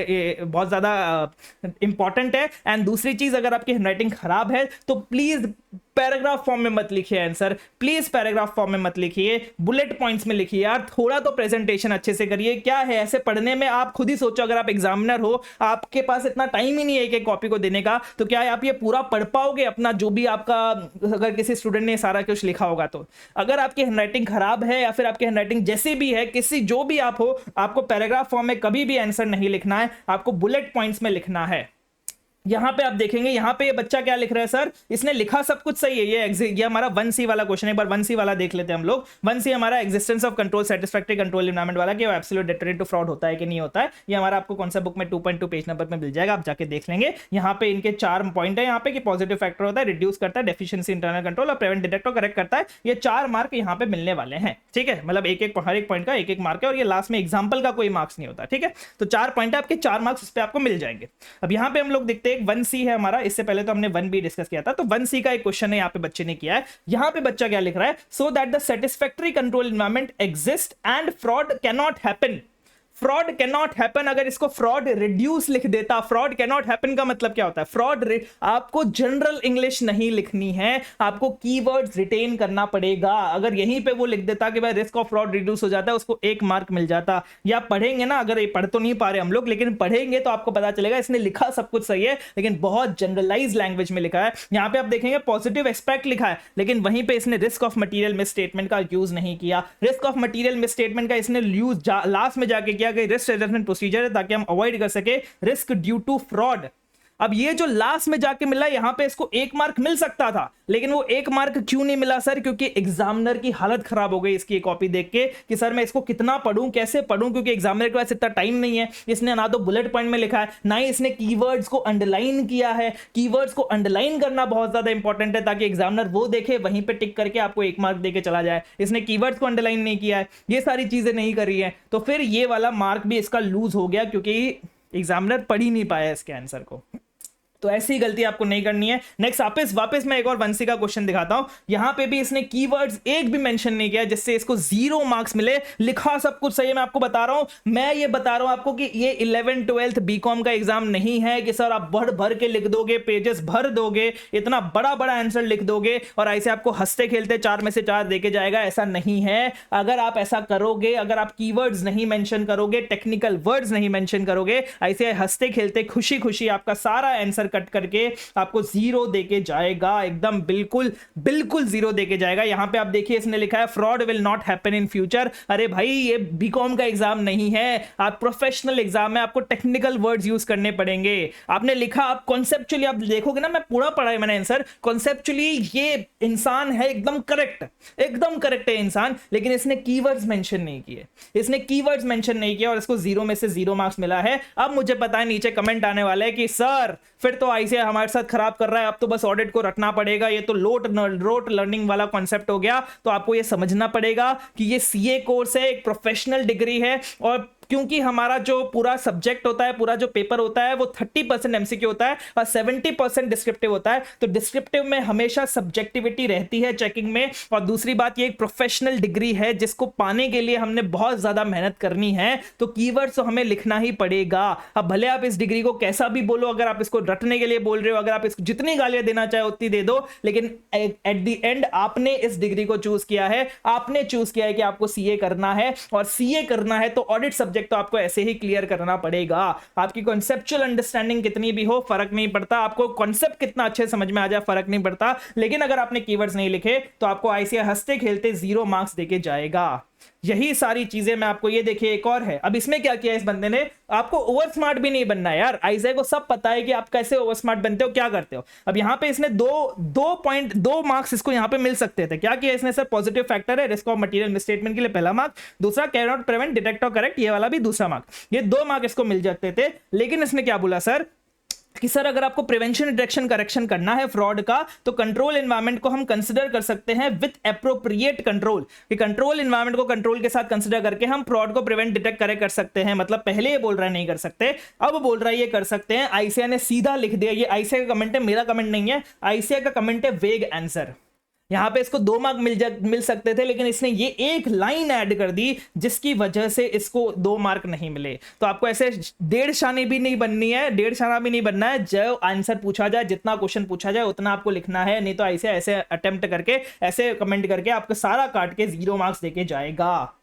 इंपॉर्टेंट है। एंड दूसरी चीज, अगर आपकी हैंडराइटिंग खराब है तो प्लीज पैराग्राफ फॉर्म में मत लिखिए आंसर, प्लीज पैराग्राफ फॉर्म में मत लिखिए, बुलेट पॉइंट्स में लिखिए यार, थोड़ा तो प्रेजेंटेशन अच्छे से करिए। क्या है ऐसे पढ़ने में, आप खुद ही सोचो, अगर आप एग्जामिनर हो, आपके पास इतना टाइम ही नहीं है एक कॉपी को देने का, तो क्या आप ये पूरा पढ़ पाओगे अपना जो भी आपका, अगर किसी स्टूडेंट ने सारा कुछ लिखा होगा तो? अगर आपकी हैंडराइटिंग खराब है या फिर आपकी हैंडराइटिंग जैसी भी है, किसी जो भी आप हो, आपको पैराग्राफ फॉर्म में कभी भी आंसर नहीं लिखना है, आपको बुलेट पॉइंट्स में लिखना है। यहां पे आप देखेंगे, यहां पे ये बच्चा क्या लिख रहा है, सर इसने लिखा सब कुछ सही है, ये हमारा 1C वाला क्वेश्चन है। एक बार 1C वाला देख लेते हैं हम लोग। 1C हमारा existence of control satisfactory control environment वाला, कि वो एब्सोल्यूट डेटरेंट टू फ्रॉड होता है कि नहीं होता है, ये हमारा आपको कौन सा बुक में 2.2 पेज नंबर में मिल जाएगा, आप जाके देख लेंगे। यहाँ पे इनके 4 पॉइंट है यहाँ पे, कि पॉजिटिव फैक्टर होता है, रिड्यूस करता है डेफिशिएंसी इंटरनल कंट्रोल, और प्रिवेंट डिटेक्ट और करेक्ट करता है। ये 4 मार्क यहाँ पे मिलने वाले हैं, ठीक है, मतलब हर एक पॉइंट का एक मार्क है, और ये लास्ट में एग्जाम्पल का कोई मार्क्स नहीं होता, ठीक है। तो 4 पॉइंट है आपके, 4 मार्क्स उस पर आपको मिल जाएंगे। अब यहाँ पे हम लोग देखते हैं 1C है हमारा, इससे पहले तो हमने 1B डिस्कस किया था, तो 1C का एक क्वेश्चन है यहाँ पे बच्चे ने किया है। यहाँ पे बच्चा क्या लिख रहा है, so that the satisfactory control environment exist and fraud can not happen. Fraud can not happen, अगर इसको फ्रॉड रिड्यूस लिख देता, फ्रॉड कैन नॉट हैपन का मतलब क्या होता है, फ्रॉड, आपको जनरल इंग्लिश नहीं लिखनी है, आपको कीवर्ड्स रिटेन करना पड़ेगा। अगर यहीं पे वो लिख देता कि भाई रिस्क ऑफ फ्रॉड रिड्यूस हो जाता है, उसको 1 मार्क मिल जाता। या पढ़ेंगे ना, अगर ये पढ़ तो नहीं पा रहे हम लोग, लेकिन पढ़ेंगे तो आपको पता चलेगा इसने लिखा सब कुछ सही है, लेकिन बहुत जनरलाइज लैंग्वेज में लिखा है। यहाँ पे आप देखेंगे पॉजिटिव एक्सपेक्ट लिखा है, लेकिन वहीं पे इसने risk of material miss statement का यूज नहीं किया। Risk of material miss statement का इसने यूज लास्ट में जाके किया, रिस्क एडजस्टमेंट प्रोसीजर है, ताकि हम अवॉइड कर सके रिस्क ड्यू टू फ्रॉड। अब ये जो लास्ट में जाके मिला, यहां पे इसको 1 मार्क मिल सकता था, लेकिन वो 1 मार्क क्यों नहीं मिला सर? क्योंकि एग्जामिनर की हालत खराब हो गई इसकी कॉपी देख के, कि सर मैं इसको कितना पढूं, कैसे पढूं, क्योंकि एग्जामिनर के पास इतना टाइम नहीं है। इसने ना तो बुलेट पॉइंट में लिखा है, ना ही इसने कीवर्ड्स को अंडरलाइन किया है। कीवर्ड्स को अंडरलाइन करना बहुत ज्यादा इंपॉर्टेंट है, ताकि एग्जामिनर वो देखे, वहीं पे टिक करके आपको 1 मार्क देके चला जाए। इसने कीवर्ड्स को अंडरलाइन नहीं किया है, ये सारी चीजें नहीं करी है, तो फिर ये वाला मार्क भी इसका लूज हो गया, क्योंकि एग्जामिनर पढ़ ही नहीं पाया इसके आंसर को। तो ऐसी गलती आपको नहीं करनी है। नेक्स्ट वापस मैं एक और 1C का क्वेश्चन दिखाता हूं। यहां पे भी इसने कीवर्ड्स एक भी मेंशन नहीं किया, जिससे इसको 0 मार्क्स मिले। लिखा सब कुछ सही है, मैं आपको बता रहा हूं, मैं ये बता रहा हूं आपको कि ये 11th 12th बीकॉम का एग्जाम नहीं है कि सर आप भर भर के लिख दोगे, पेजेस भर दोगे, इतना बड़ा बड़ा आंसर लिख दोगे और ऐसे आपको हंसते खेलते 4 में से 4 देके जाएगा, ऐसा नहीं है। अगर आप ऐसा करोगे, अगर आप कीवर्ड्स नहीं मेंशन करोगे, टेक्निकल वर्ड्स नहीं मेंशन करोगे, ऐसे हंसते खेलते खुशी खुशी आपका सारा आंसर कट करके आपको 0 देके जाएगा, एकदम बिल्कुल 0 देके जाएगा। यहां पे आप देखिए इसने लिखा है fraud will not happen in future. अरे भाई ये बीकॉम का एग्जाम नहीं है, आप प्रोफेशनल एग्जाम है, आपको टेक्निकल वर्ड्स यूज करने पड़ेंगे। आपने लिखा, आप कॉन्सेप्चुअली आप देखोगे ना, मैं पूरा पढ़ा है मैंने आंसर, कॉन्सेप्चुअली ये इंसान है एकदम करेक्ट है इंसान, लेकिन इसने कीवर्ड्स मेंशन नहीं किए, और इसको 0 में से 0 मार्क्स मिला है। अब मुझे पता है नीचे कमेंट आने वाला है कि सर फिर तो ऐसे हमारे साथ खराब कर रहा है, अब तो बस ऑडिट को रटना पड़ेगा, ये तो रोट लर्निंग वाला कॉन्सेप्ट हो गया। तो आपको ये समझना पड़ेगा कि ये सीए कोर्स है, एक प्रोफेशनल डिग्री है, और क्योंकि हमारा जो पूरा सब्जेक्ट होता है, पूरा जो पेपर होता है, वो 30% एमसीक्यू होता है और 70% डिस्क्रिप्टिव होता है। तो डिस्क्रिप्टिव में हमेशा सब्जेक्टिविटी रहती है चेकिंग में। और दूसरी बात, ये एक प्रोफेशनल डिग्री है जिसको पाने के लिए हमने बहुत ज्यादा मेहनत करनी है, तो कीवर्ड्स तो हमें लिखना ही पड़ेगा। अब भले आप इस डिग्री को कैसा भी बोलो, अगर आप इसको रटने के लिए बोल रहे हो, अगर आप इसको जितनी गालियां देना चाहे उतनी दे दो, लेकिन एट द एंड आपने इस डिग्री को चूज किया है, आपने चूज किया है कि आपको सीए करना है, और सीए करना है तो ऑडिट सब्जेक्ट तो आपको ऐसे ही क्लियर करना पड़ेगा। आपकी कॉन्सेप्चुअल अंडरस्टैंडिंग कितनी भी हो फर्क नहीं पड़ता, आपको कॉन्सेप्ट कितना अच्छे समझ में आ जाए फर्क नहीं पड़ता, लेकिन अगर आपने कीवर्ड्स नहीं लिखे तो आपको ऐसे हंसते खेलते 0 मार्क्स देके जाएगा। यही सारी चीजें मैं आपको, ये देखिए एक और है। अब इसमें क्या किया इस बंदे ने, आपको ओवर स्मार्ट भी नहीं बनना है यार, आइज़ैक को सब पता है कि आप कैसे ओवर स्मार्ट बनते हो, क्या करते हो। अब यहां पे इसने 2 मार्क्स इसको यहां पे मिल सकते थे। क्या किया इसने, सर पॉजिटिव फैक्टर है, रिस्क ऑफ मटेरियल मिसस्टेटमेंट के लिए पहला मार्क, दूसरा कैन नॉट प्रिवेंट डिटेक्ट और करेक्ट, ये वाला भी दूसरा मार्क, ये 2 मार्क इसको मिल जाते थे। लेकिन इसने क्या बोला सर कि सर अगर आपको प्रिवेंशन डिटेक्शन करेक्शन करना है फ्रॉड का, तो कंट्रोल एनवायरनमेंट को हम कंसीडर कर सकते हैं विद एप्रोप्रिएट कंट्रोल, कि कंट्रोल एनवायरनमेंट को कंट्रोल के साथ कंसीडर करके हम फ्रॉड को प्रिवेंट डिटेक्ट करे कर सकते हैं। मतलब पहले ये बोल रहा है नहीं कर सकते, अब बोल रहा है ये कर सकते हैं। आईसीआई ने सीधा लिख दिया, ये आईसीआई का कमेंट है, मेरा कमेंट नहीं है, आईसीआई का कमेंट है वेग आंसर। यहाँ पे इसको 2 मार्क मिल सकते थे, लेकिन इसने ये एक लाइन ऐड कर दी जिसकी वजह से इसको 2 मार्क नहीं मिले। तो आपको ऐसे डेढ़ शानी भी नहीं बननी है, डेढ़ शाना भी नहीं बनना है। जो आंसर पूछा जाए, जितना क्वेश्चन पूछा जाए उतना आपको लिखना है, नहीं तो ऐसे अटेम्प्ट करके, ऐसे कमेंट करके आपको सारा काट के 0 मार्क्स देके जाएगा।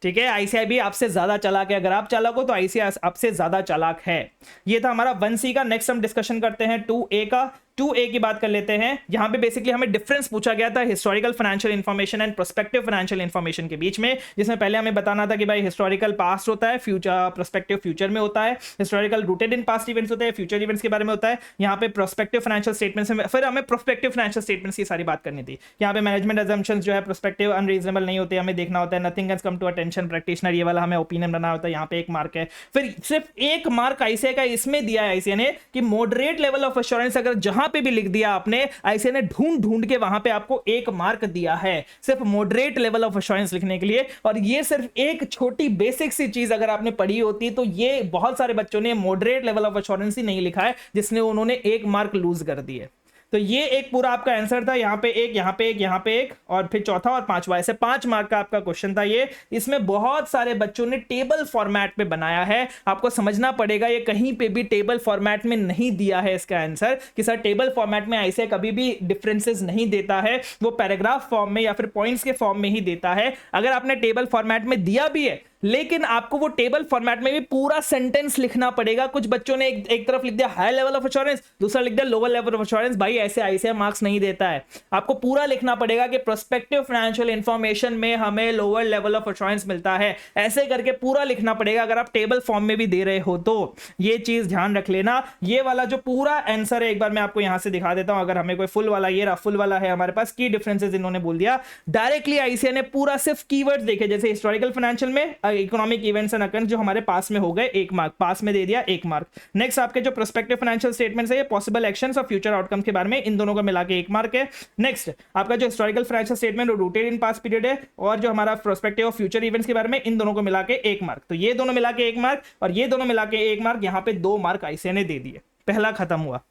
ठीक है, आईसीआई भी आपसे ज्यादा चालाक है। अगर आप चालाक हो तो आईसीआई आपसे ज्यादा चालाक है। ये था हमारा 1C का। नेक्स्ट हम डिस्कशन करते हैं 2A का। 2A की बात कर लेते हैं। यहां पे बेसिकली हमें डिफरेंस पूछा गया था historical financial information and prospective financial information के बीच में, जिसमें पहले हमें बताना था कि भाई हिस्टोरिकल पास्ट होता है, फ्यूचर प्रोस्पेक्टिव फ्यूचर में होता है, historical rooted in past events होते हैं, फ्यूचर इवेंट्स के बारे में होता है। यहाँ पे प्रोस्पेक्टिव फाइनेंशियल स्टेटमेंट्स में फिर हमें प्रोस्पेक्टिव फाइनेंशियल स्टेटमेंट्स की सारी बात करनी थी। यहाँ पे मैनेजमेंट अजम्पशंस जो है प्रोस्पेक्टिव अनरीजनेबल नहीं होते, हमें देखना होता है। Nothing has come to attention practitioner, ये वाला हमें ओपिनियन बनाना होता है, यहाँ पे 1 मार्क है। फिर सिर्फ 1 मार्क आईसीआई का इसमें दिया है आईसीआई ने कि मॉडरेट लेवल ऑफ एश्योरेंस अगर जहां पे भी लिख दिया आपने, आईसीआई ने ढूंढ के वहां पे आपको 1 मार्क दिया है सिर्फ मॉडरेट लेवल ऑफ एश्योरेंस लिखने के लिए। और ये सिर्फ एक छोटी बेसिक सी चीज अगर आपने पढ़ी होती तो ये बहुत सारे बच्चों ने मॉडरेट लेवल ऑफ एश्योरेंस ही नहीं लिखा है, जिसने उन्होंने 1 मार्क लूज कर दिए। तो ये एक पूरा आपका आंसर था। यहाँ पे 1, यहाँ पे 1, यहाँ पे 1 और फिर चौथा और 5वां, ऐसे 5 मार्क का आपका क्वेश्चन था ये। इसमें बहुत सारे बच्चों ने टेबल फॉर्मेट पे बनाया है, आपको समझना पड़ेगा। ये कहीं पे भी टेबल फॉर्मेट में नहीं दिया है इसका आंसर कि सर टेबल फॉर्मेट में ऐसे कभी भी डिफरेंसेस नहीं देता है, वो पैराग्राफ फॉर्म में या फिर पॉइंट्स के फॉर्म में ही देता है। अगर आपने टेबल फॉर्मेट में दिया भी है, लेकिन आपको वो टेबल फॉर्मेट में भी पूरा सेंटेंस लिखना पड़ेगा। कुछ बच्चों ने एक तरफ लिख दिया हाई लेवल ऑफ एश्योरेंस, दूसरा लिख दिया लोअर लेवल ऑफ एश्योरेंस। भाई ऐसे आईसीआई मार्क्स नहीं देता है, आपको पूरा लिखना पड़ेगा कि प्रोस्पेक्टिव फाइनेंशियल इंफॉर्मेशन में हमें लोअर लेवल ऑफ एश्योरेंस मिलता है, ऐसे करके पूरा लिखना पड़ेगा अगर आप टेबल फॉर्म में भी दे रहे हो तो। ये चीज ध्यान रख लेना। ये वाला जो पूरा आंसर है, एक बार मैं आपको यहां से दिखा देता हूं। अगर हमें कोई फुल वाला, ये रहा फुल वाला है हमारे पास, की डिफरेंसेस इन्होंने बोल दिया डायरेक्टली। आईसीआई ने पूरा सिर्फ कीवर्ड्स देखे, जैसे हिस्टोरिकल फाइनेंशियल में इकोनॉमिक इवेंट्स एंड अकरेंस जो हमारे पास में हो गए, 1 मार्क पास में दे दिया, 1 मार्क। नेक्स्ट आपके जो प्रोस्पेक्टिव फाइनेंशियल स्टेटमेंट्स है, ये पॉसिबल एक्शंस और फ्यूचर आउटकम के बारे में, इन दोनों को मिला के 1 मार्क है। नेक्स्ट आपका जो historical financial statement rooted in past period है, और जो हमारा प्रोस्पेक्टिव ऑफ फ्यूचर इवेंट्स के बारे में, इन दोनों को मिला के 1 मार्क। तो ये दोनों मिला के 1 मार्क और ये दोनों मिला के 1 मार्क, यहां पे 2 मार्क आईसीआई ने दे दिए। पहला खत्म हुआ।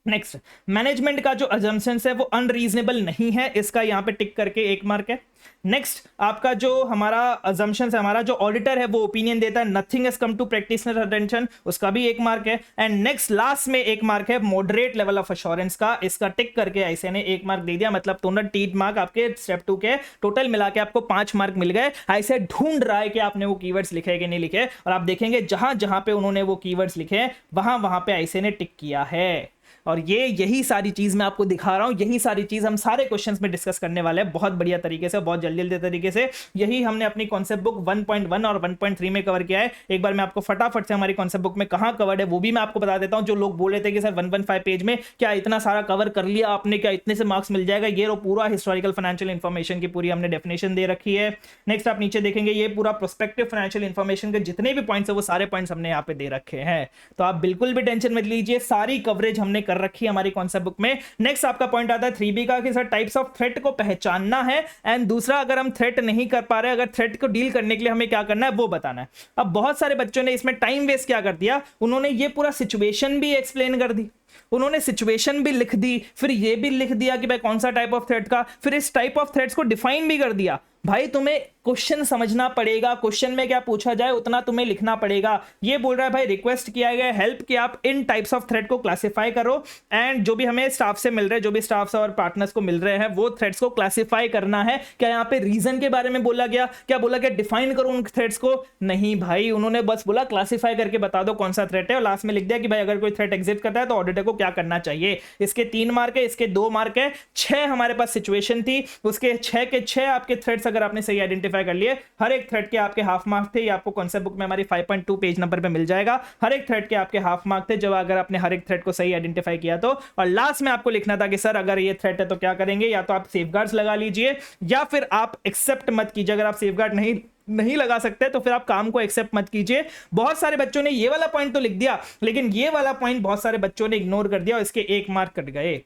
नेक्स्ट मैनेजमेंट का जो अजम्पशंस है वो अनरीजनेबल नहीं है, इसका यहां पे टिक करके 1 मार्क है। नेक्स्ट आपका जो हमारा अजम्पशंस है, हमारा जो ऑडिटर है वो ओपिनियन देता है nothing has come to practitioner attention, उसका भी 1 मार्क है। एंड नेक्स्ट लास्ट में 1 मार्क है मॉडरेट लेवल ऑफ एश्योरेंस का, इसका टिक करके ऐसे ने 1 मार्क दे दिया। मतलब दोनों 3 मार्क आपके स्टेप 2 के टोटल मिला के आपको 5 मार्क मिल गए। ऐसे ढूंढ रहा है कि आपने वो कीवर्ड्स लिखे कि नहीं लिखे, और आप देखेंगे जहां जहां पे उन्होंने वो कीवर्ड्स लिखे वहां वहां पे ऐसे ने टिक किया है। और यही सारी चीज मैं आपको दिखा रहा हूं, यही सारी चीज हम सारे क्वेश्चंस में डिस्कस करने वाले हैं बहुत बढ़िया तरीके से, बहुत जल्दी तरीके से। यही हमने अपनी कॉन्सेप्ट बुक 1.1 और 1.3 में कवर किया है। एक बार मैं आपको फटाफट से हमारी कॉन्सेप्ट बुक में कहां कवर्ड है वो भी मैं आपको बता देता हूं। जो लोग बोल रहे थे कि सर 115 पेज में क्या इतना सारा कवर कर लिया आपने, क्या इतने से मार्क्स मिल जाएगा, ये पूरा हिस्टोरिकल फाइनेंशियल इंफॉर्मेशन की पूरी हमने डेफिनेशन दे रखी है। नेक्स्ट आप नीचे देखेंगे ये पूरा प्रोस्पेक्टिव फाइनेंशियल इंफॉर्मेशन के जितने भी पॉइंट्स है वो सारे पॉइंट्स हमने यहाँ पे दे रखे हैं। तो आप बिल्कुल भी टेंशन मत लीजिए, सारी कवरेज हमने कर रखी है हमारी कॉन्सेप्ट बुक में। नेक्स्ट आपका पॉइंट आता है 3B का कि सर टाइप्स ऑफ थ्रेट को पहचानना है, एंड दूसरा अगर हम थ्रेट नहीं कर पा रहे, अगर थ्रेट को डील करने के लिए हमें क्या करना है वो बताना है। अब बहुत सारे बच्चों ने इसमें टाइम वेस्ट क्या कर दिया, उन्होंने ये पूरा सिचुएशन भी एक्सप्लेन कर दी, उन्होंने सिचुएशन भी लिख दी, फिर ये भी लिख दिया कि भाई कौन सा टाइप ऑफ थ्रेट का, फिर इस टाइप ऑफ थ्रेट्स को डिफाइन भी कर दिया। भाई तुम्हें क्वेश्चन समझना पड़ेगा, क्वेश्चन में क्या पूछा जाए उतना तुम्हें लिखना पड़ेगा। ये बोल रहा है भाई रिक्वेस्ट किया गया हेल्प कि आप इन टाइप्स ऑफ थ्रेड को क्लासिफाई करो, एंड जो भी हमें स्टाफ से मिल रहे हैं, जो भी स्टाफ और पार्टनर्स को मिल रहे हैं वो थ्रेड्स को क्लासिफाई करना है। क्या यहाँ पे रीजन के बारे में बोला गया, क्या बोला गया डिफाइन करो उन थ्रेड्स को? नहीं भाई, उन्होंने बस बोला क्लासिफाई करके बता दो कौन सा थ्रेट है, और लास्ट में लिख दिया कि भाई अगर कोई थ्रेट एग्जिस्ट करता है तो ऑडिटर को क्या करना चाहिए। इसके 3 मार्क है, इसके 2 मार्क है। 6 हमारे पास सिचुएशन थी, उसके 6 के 6 आपके थ्रेड्स अगर आपने सही आइडेंटिफाई कर लिए, हर एक थ्रेड के आपके हाफ मार्क थे। ये आपको कॉन्सेप्ट बुक में हमारी 5.2 पेज नंबर पे मिल जाएगा। हर एक थ्रेड के आपके हाफ मार्क थे जब अगर आपने हर एक थ्रेड को सही आइडेंटिफाई किया तो। और लास्ट में आपको लिखना था कि सर अगर ये थ्रेड है तो क्या करेंगे, या तो आप सेफगार्ड्स लगा लीजिए या फिर आप एक्सेप्ट मत कीजिए। अगर आप सेफगार्ड नहीं लगा सकते तो फिर आप काम को एक्सेप्ट मत कीजिए। बहुत सारे बच्चों ने ये वाला पॉइंट तो लिख दिया, लेकिन ये वाला पॉइंट बहुत सारे बच्चों ने इग्नोर कर दिया और इसके 1 मार्क कट गए।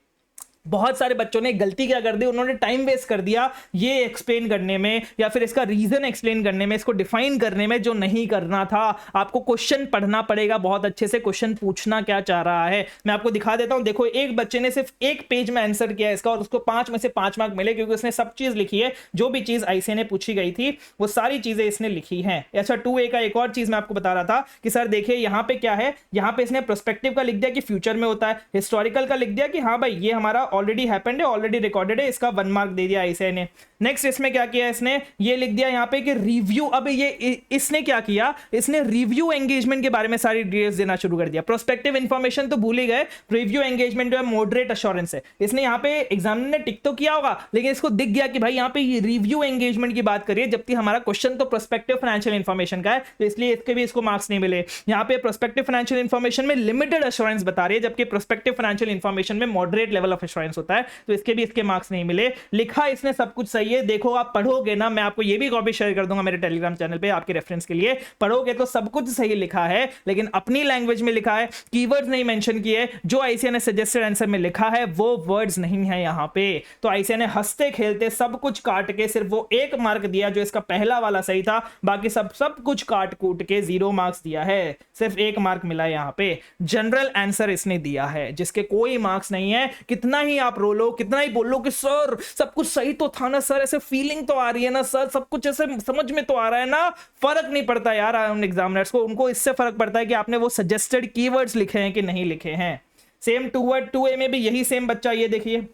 बहुत सारे बच्चों ने गलती क्या कर दी, उन्होंने टाइम वेस्ट कर दिया ये एक्सप्लेन करने में या फिर इसका रीजन एक्सप्लेन करने में, इसको डिफाइन करने में, जो नहीं करना था। आपको क्वेश्चन पढ़ना पड़ेगा बहुत अच्छे से, क्वेश्चन पूछना क्या चाह रहा है। मैं आपको दिखा देता हूं, देखो एक बच्चे ने सिर्फ एक पेज में आंसर किया इसका और उसको 5 में से 5 मार्क मिले क्योंकि उसने सब चीज लिखी है, जो भी चीज आईसीए ने पूछी गई थी वो सारी चीजें इसने लिखी है। अच्छा 2A का एक और चीज मैं आपको बता रहा था कि सर देखिए यहाँ पे क्या है, यहाँ पे इसने प्रोस्पेक्टिव का लिख दिया कि फ्यूचर में होता है, हिस्टोरिकल का लिख दिया कि हाँ भाई ये हमारा ऑलरेडी हैपेंड है, ऑलरेडी रिकॉर्डेड है, इसका 1 मार्क दे दिया आईसीए ने। नेक्स्ट इसमें क्या किया इसने, ये लिख दिया यहाँ पे कि रिव्यू, अब ये इसने क्या किया, इसने रिव्यू एंगेजमेंट के बारे में सारी डिटेल्स देना शुरू कर दिया। प्रोस्पेक्टिव इंफॉर्मेशन तो भूल ही गए, रिव्यू एंगेजमेंट जो है मॉडरेट एश्योरेंस है। इसने यहाँ पे एग्जामिनर ने टिक तो किया होगा लेकिन इसको दिख गया कि भाई यहाँ पे ये रिव्यू एंगेजमेंट की बात करिए, जबकि हमारा क्वेश्चन तो प्रोस्पेक्टिव फाइनेंशियल इंफॉर्मेशन का है, तो इसलिए इसके भी इसको मार्क्स नहीं मिले। यहाँ पे प्रोस्पेक्टिव फाइनेंशियल इंफॉर्मेशन में लिमिटेड एश्योरेंस बता रही है, जबकि प्रोस्पेक्टिव फाइनेंशियल इंफॉर्मेशन में मॉडरेट लेवल ऑफ एश्योरेंस होता है, तो इसके भी इसके मार्क्स नहीं मिले। लिखा इसने सब कुछ सही है, देखो आप पढ़ोगे ना, मैं आपको ये भी कॉपी शेयर कर दूंगा मेरे टेलीग्राम चैनल पे आपके रेफरेंस के लिए, पढ़ोगे तो सब कुछ सही लिखा है, लेकिन अपनी लैंग्वेज में लिखा है, कीवर्ड्स नहीं मेंशन किए, जो आईसीए ने सजेस्टेड आंसर में लिखा है वो वर्ड्स नहीं है यहाँ पे। तो आईसीए ने हंसते खेलते सब कुछ काट के सिर्फ वो 1 मार्क दिया जो इसका पहला वाला सही था, बाकी सब कुछ काट कूट के 0 मार्क्स दिया है, सिर्फ 1 मार्क मिला यहाँ पे। जनरल आंसर इसने दिया है जिसके कोई मार्क्स नहीं है। कितना ही आप रोलो, कितना ही बोलो कि सर सब कुछ सही तो था ना सर, ऐसे फीलिंग तो आ रही है ना सर, सब कुछ ऐसे समझ में तो आ रहा है ना, फर्क नहीं पड़ता यार उन एग्जामिनर्स को, उनको इससे फर्क पड़ता है कि आपने वो सजेस्टेड कीवर्ड्स लिखे हैं कि नहीं लिखे हैं। सेम 2A में भी यही सेम बच्चा, ये देखिए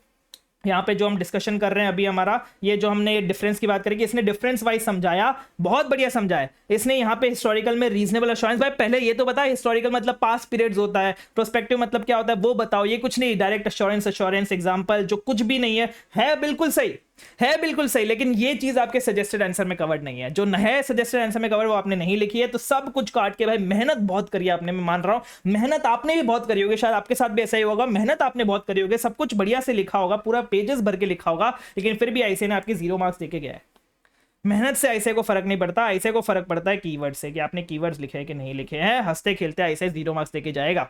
यहाँ पे जो हम डिस्कशन कर रहे हैं अभी, हमारा ये जो हमने डिफरेंस की बात करी कि इसने डिफरेंस वाइज समझाया, बहुत बढ़िया समझाया इसने। यहाँ पे हिस्टोरिकल में रीजनेबल एश्योरेंस, भाई पहले ये तो बता हिस्टोरिकल मतलब पास्ट पीरियड्स होता है, प्रोस्पेक्टिव मतलब क्या होता है वो बताओ, ये कुछ नहीं, डायरेक्ट एश्योरेंस एग्जांपल जो कुछ भी नहीं है बिल्कुल सही है, बिल्कुल सही, लेकिन ये चीज आपके सजेस्टेड आंसर में कवर्ड नहीं है, जो है सजेस्टेड आंसर में कवर वो आपने नहीं लिखी है। तो सब कुछ काट के भाई मेहनत बहुत करी आपने, मैं मान रहा हूं मेहनत आपने भी बहुत करी होगी, शायद आपके साथ भी ऐसा ही होगा, मेहनत आपने बहुत करी होगी, सब कुछ बढ़िया से लिखा होगा, पूरा पेजेस भर के लिखा होगा, लेकिन फिर भी आईसीए ने आपकी 0 मार्क्स देके गया है। मेहनत से आईसीए को फर्क नहीं पड़ता, आईसीए को फर्क पड़ता है कीवर्ड से कि आपने कीवर्ड्स लिखे हैं कि नहीं लिखे हैं। हंसते खेलते आईसीए 0 मार्क्स देके जाएगा।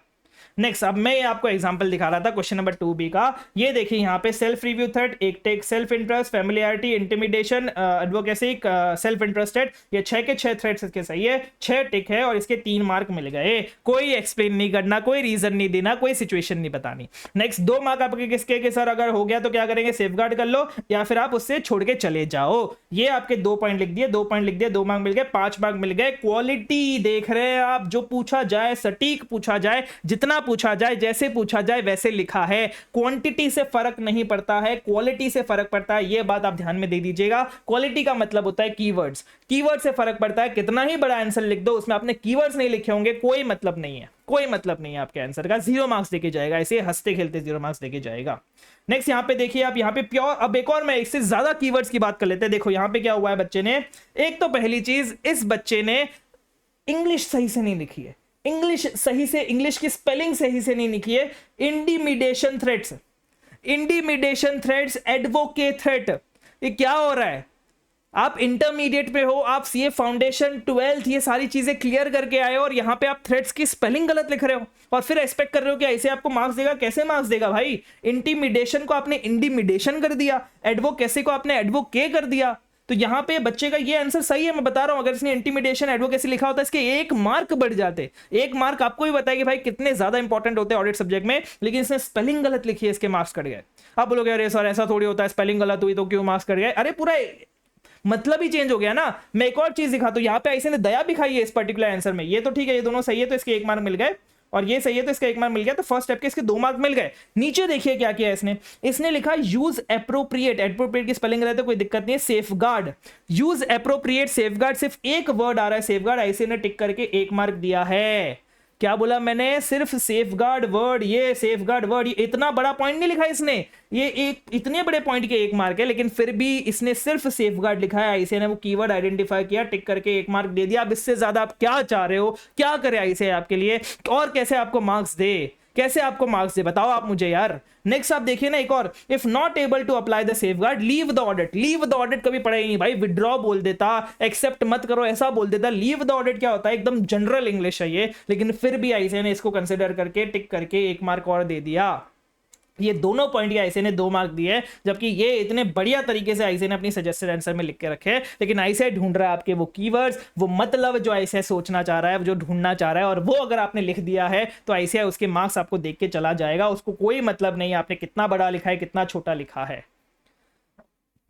नेक्स्ट अब मैं आपको एग्जांपल दिखा रहा था क्वेश्चन नंबर 2B का, ये देखिए यहाँ पे सेल्फ रिव्यू थ्रेट, एक टेक, self interest, familiarity, intimidation, advocacy, self interested, ये 6 के 6 थ्रेट्स इसके सही है, 6 टिक है और इसके 3 मार्क मिल गए। कोई एक्सप्लेन नहीं करना, कोई रीजन नहीं देना, कोई सिचुएशन नहीं बतानी। नेक्स्ट 2 मार्क आपके किसके के सर, अगर हो गया तो क्या करेंगे, सेफगार्ड कर लो या फिर आप उससे छोड़ के चले जाओ। ये आपके 2 पॉइंट लिख दिए, 2 पॉइंट लिख दिए, 2 मार्क मिल गए, 5 मार्क मिल गए। क्वालिटी देख रहे हैं आप, जो पूछा जाए सटीक पूछा जाए, जितना पूछा जाए, जैसे पूछा जाए वैसे लिखा है। क्वांटिटी से फर्क नहीं पड़ता है, क्वालिटी से फर्क पड़ता है, ये बात आप ध्यान में दे दीजिएगा। क्वालिटी का मतलब होता है कीवर्ड्स, कीवर्ड से फर्क पड़ता है, कितना ही बड़ा आंसर लिख दो उसमें आपने कीवर्ड्स नहीं लिखे होंगे, कोई मतलब नहीं है, कोई मतलब नहीं है आपके आंसर का, 0 मार्क्स देके जाएगा, ऐसे हंसते खेलते 0 मार्क्स देके जाएगा। नेक्स्ट यहाँ पे देखिए आप, यहाँ पे प्योर, अब एक और मैं इससे ज्यादा कीवर्ड्स की बात कर लेते हैं। देखो यहाँ पे क्या हुआ है बच्चे ने, एक तो पहली चीज इस बच्चे ने इंग्लिश सही से नहीं लिखी है, इंग्लिश सही से, इंग्लिश की स्पेलिंग सही से नहीं लिखी है। Intimidation threats, intimidation threats, advocate threat, ये क्या हो रहा है? आप इंटरमीडिएट पे हो, आप सीए फाउंडेशन 12th ये सारी चीजें क्लियर करके आए हो और यहाँ पे आप थ्रेट्स की स्पेलिंग गलत लिख रहे हो और फिर एक्सपेक्ट कर रहे हो कि ऐसे आपको मार्क्स देगा। कैसे मार्क्स देगा भाई? इंटिमिडेशन को आपने इंडिमिडेशन कर दिया, एडवोकेसी को आपने एडवोके कर दिया। तो यहाँ पे बच्चे का ये आंसर सही है, मैं बता रहा हूं। अगर इसने इंटिमिडेशन एडवोकेसी लिखा होता है इसके 1 मार्क बढ़ जाते, 1 मार्क आपको भी बताया कि भाई कितने ज्यादा इंपॉर्टेंट होते हैं ऑडिट सब्जेक्ट में, लेकिन इसने स्पेलिंग गलत लिखी है, इसके मार्क्स कट गए। आप बोलोगे अरे सर ऐसा थोड़ी होता है, स्पेलिंग गलत हुई तो क्यों मार्क्स कट गए? अरे पूरा मतलब ही चेंज हो गया ना। मैं एक और चीज दिखाता हूं, यहाँ पे ऐसे ने दया भी खाई है इस पर्टिकुलर आंसर में। ये तो ठीक है, ये दोनों सही है तो इसके 1 मार्क मिल गए, और ये सही है तो इसका 1 मार्क मिल गया, तो फर्स्ट स्टेप के इसके 2 मार्क मिल गए। नीचे देखिए क्या किया इसने, इसने लिखा यूज एप्रोप्रिएट, एप्रोप्रिएट की स्पेलिंग रहते कोई दिक्कत नहीं है, सेफगार्ड, यूज एप्रोप्रिएट सेफगार्ड, सिर्फ एक वर्ड आ रहा है सेफगार्ड, ऐसे ने टिक करके 1 मार्क दिया है। क्या बोला मैंने? सिर्फ सेफगार्ड वर्ड, ये सेफगार्ड वर्ड, ये इतना बड़ा पॉइंट नहीं लिखा इसने, ये एक इतने बड़े पॉइंट के 1 मार्क है, लेकिन फिर भी इसने सिर्फ सेफगार्ड लिखा है। आईसीए ने वो कीवर्ड आइडेंटिफाई किया, टिक करके 1 मार्क दे दिया। अब इससे ज्यादा आप क्या चाह रहे हो? क्या करे आईसीए आपके लिए, और कैसे आपको मार्क्स दे, कैसे आपको मार्क्स दे, बताओ आप मुझे यार। नेक्स्ट आप देखिए ना एक और, if not able to apply the safeguard leave the audit. Leave the audit कभी पढ़ा ही नहीं भाई, विड्रॉ बोल देता, एक्सेप्ट मत करो ऐसा बोल देता। लीव द ऑडिट क्या होता है? एकदम जनरल इंग्लिश है ये, लेकिन फिर भी आईसीए ने इसको कंसिडर करके टिक करके 1 मार्क और दे दिया। ये दोनों पॉइंट के आईसीआई ने 2 मार्क दिए हैं, जबकि ये इतने बढ़िया तरीके से आईसीआई ने अपनी सजेस्टेड आंसर में लिख के रखे हैं। लेकिन आईसीआई ढूंढ रहा है आपके वो कीवर्ड्स, वो मतलब जो आईसीआई सोचना चाह रहा है, जो ढूंढना चाह रहा है, और वो अगर आपने लिख दिया है तो आईसीआई उसके मार्क्स आपको देख के चला जाएगा। उसको कोई मतलब नहीं है आपने कितना बड़ा लिखा है, कितना छोटा लिखा है।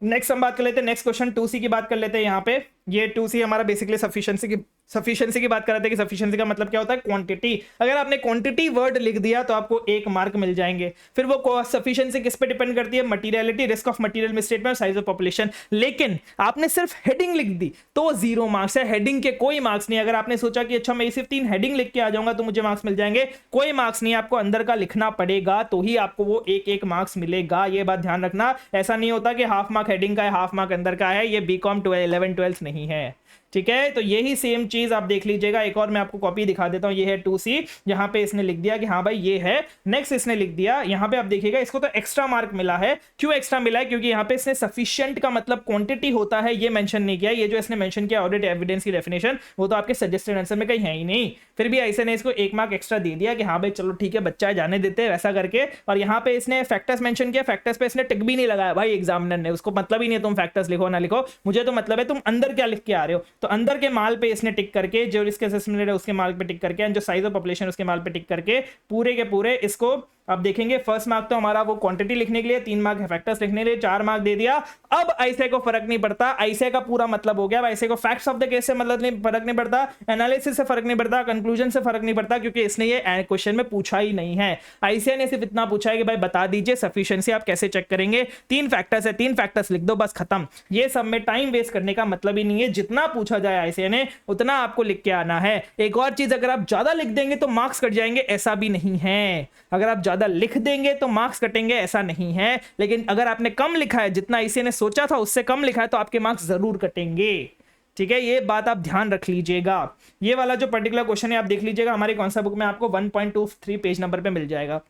नेक्स्ट हम बात कर लेते हैं, नेक्स्ट क्वेश्चन 2C की बात कर लेते हैं। यहाँ पे ये 2C हमारा बेसिकली सफिशिएंसी की बात कर रहे थे कि सफिशिएंसी का मतलब क्या होता है, क्वांटिटी। अगर आपने क्वांटिटी वर्ड लिख दिया तो आपको 1 मार्क मिल जाएंगे। फिर वो सफिशिएंसी किस पे डिपेंड करती है, materiality, risk of material misstatement, size of population. लेकिन आपने सिर्फ हेडिंग लिख दी तो 0 मार्क्स है, हेडिंग के कोई मार्क्स नहीं। अगर आपने सोचा कि अच्छा मैं सिर्फ 3 हेडिंग लिख के आ जाऊंगा तो मुझे मार्क्स मिल जाएंगे, कोई मार्क्स नहीं, आपको अंदर का लिखना पड़ेगा तो ही आपको वो 1-1 मार्क्स मिलेगा। ये बात ध्यान रखना, ऐसा नहीं होता कि हाफ मार्क हेडिंग का है, हाफ मार्क अंदर का है। ये बीकॉम 11-12 नहीं है, ठीक है। तो यही सेम चीज आप देख लीजिएगा। एक और मैं आपको कॉपी दिखा देता हूं, ये है 2C, यहां पे इसने लिख दिया कि हाँ भाई ये है। नेक्स्ट इसने लिख दिया, यहां पे आप देखिएगा इसको तो एक्स्ट्रा मार्क मिला है। क्यों एक्स्ट्रा मिला है, क्योंकि यहां पे इसने सफिशिएंट का मतलब क्वांटिटी होता है ये मेंशन नहीं किया। ये जो इसने मेंशन किया ऑडिट एविडेंस की डेफिनेशन, वो तो आपके सजेस्टेड आंसर में कहीं है ही नहीं। फिर भी ऐसे ने इसको 1 मार्क एक्स्ट्रा दे दिया कि हाँ भाई चलो ठीक है बच्चा जाने देते हैं वैसा करके। और यहाँ पे इसने फैक्टर्स मेंशन किया, फैक्टर्स पे इसने टिक भी नहीं लगाया भाई एग्जामिनर ने। उसको मतलब ही नहीं तुम फैक्टर्स लिखो ना लिखो, मुझे तो मतलब है तुम अंदर क्या लिख के आ रहे हो। तो अंदर के माल पे इसने टिक करके, जो रिस्क असेसमेंट है उसके मार्क पे टिक करके, जो साइज ऑफ पॉपुलेशन उसके माल पे टिक करके पूरे के पूरे इसको अब देखेंगे। फर्स्ट मार्क तो हमारा वो क्वांटिटी लिखने के लिए, 3 मार्क फैक्टर्स लिखने के लिए, 4 मार्क दे दिया। अब आईसीआई को फर्क नहीं पड़ता, आईसीआई का पूरा मतलब हो गया। आईसीआई को फैक्ट्स ऑफ द केस से मतलब नहीं, फर्क नहीं पड़ता, एनालिसिस से फर्क नहीं पड़ता, कंक्लूजन से फर्क नहीं पड़ता, क्योंकि इसने ये क्वेश्चन में पूछा ही नहीं है। आईसीआई ने सिर्फ इतना पूछा है कि भाई बता दीजिए सफिशिएंसी आप कैसे चेक करेंगे। 3 फैक्टर्स है, 3 फैक्टर्स लिख दो बस खत्म। ये सब में टाइम वेस्ट करने का मतलब ही नहीं है। जितना पूछा जाए आईसीआई ने उतना आपको लिख के आना है। एक और चीज, अगर आप ज्यादा लिख देंगे तो मार्क्स कट जाएंगे, ऐसा भी नहीं है। अगर आप ज्यादा लिख देंगे तो मार्क्स कटेंगे, ऐसा नहीं है। लेकिन अगर आपने कम लिखा है, जितना आईसीआई ने सोचा था उससे कम लिखा है, तो आपके मार्क्स जरूर कटेंगे, ठीक है। ये बात आप ध्यान रख लीजिएगा। ये वाला जो पर्टिकुलर क्वेश्चन है आप देख लीजिएगा, हमारे कौन सा बुक में आपको 1.23 पेज नंबर पे मिल जाएगा।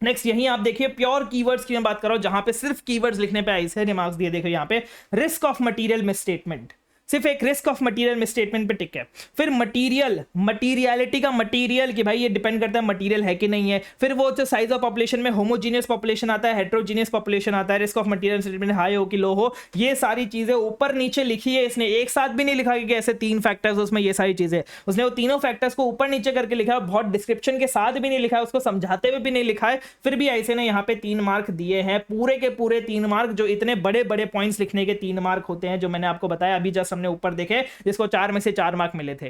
नेक्स्ट यहीं आप देखिए प्योर कीवर्ड्स की मैं बात कर रहा हूं, जहां पे सिर्फ कीवर्ड्स लिखने पे आईसीआई ने मार्क्स दिए। देखो यहाँ पे रिस्क ऑफ मटीरियल मिसस्टेटमेंट, सिर्फ एक रिस्क ऑफ मटीरियल मिसस्टेटमेंट पे टिक है। फिर मटीरियलिटी का मटीरियल कि भाई ये डिपेंड करता है मटीरियल है कि नहीं है। फिर वो जो साइज ऑफ पॉपुलेशन में होमोजीनियस पॉपुलेशन आता है, हेट्रोजीनियस पॉपुलेशन आता है, risk of material statement high हो कि लो हो, ये सारी चीजें ऊपर नीचे लिखी है इसने। एक साथ भी नहीं लिखा कि ऐसे 3 फैक्टर्स उसमें ये सारी चीजें, उसने वो तीनों फैक्टर्स को ऊपर नीचे करके लिखा है, बहुत डिस्क्रिप्शन के साथ भी नहीं लिखा है, उसको समझाते हुए भी नहीं लिखा है। फिर भी ऐसे ने यहाँ पे 3 मार्क दिए हैं, पूरे के पूरे 3 मार्क, जो इतने बड़े बड़े पॉइंट्स लिखने के 3 मार्क होते हैं, जो मैंने आपको बताया अभी जस्ट हमने ऊपर देखे, जिसको 4 में से 4 मार्क मिले थे।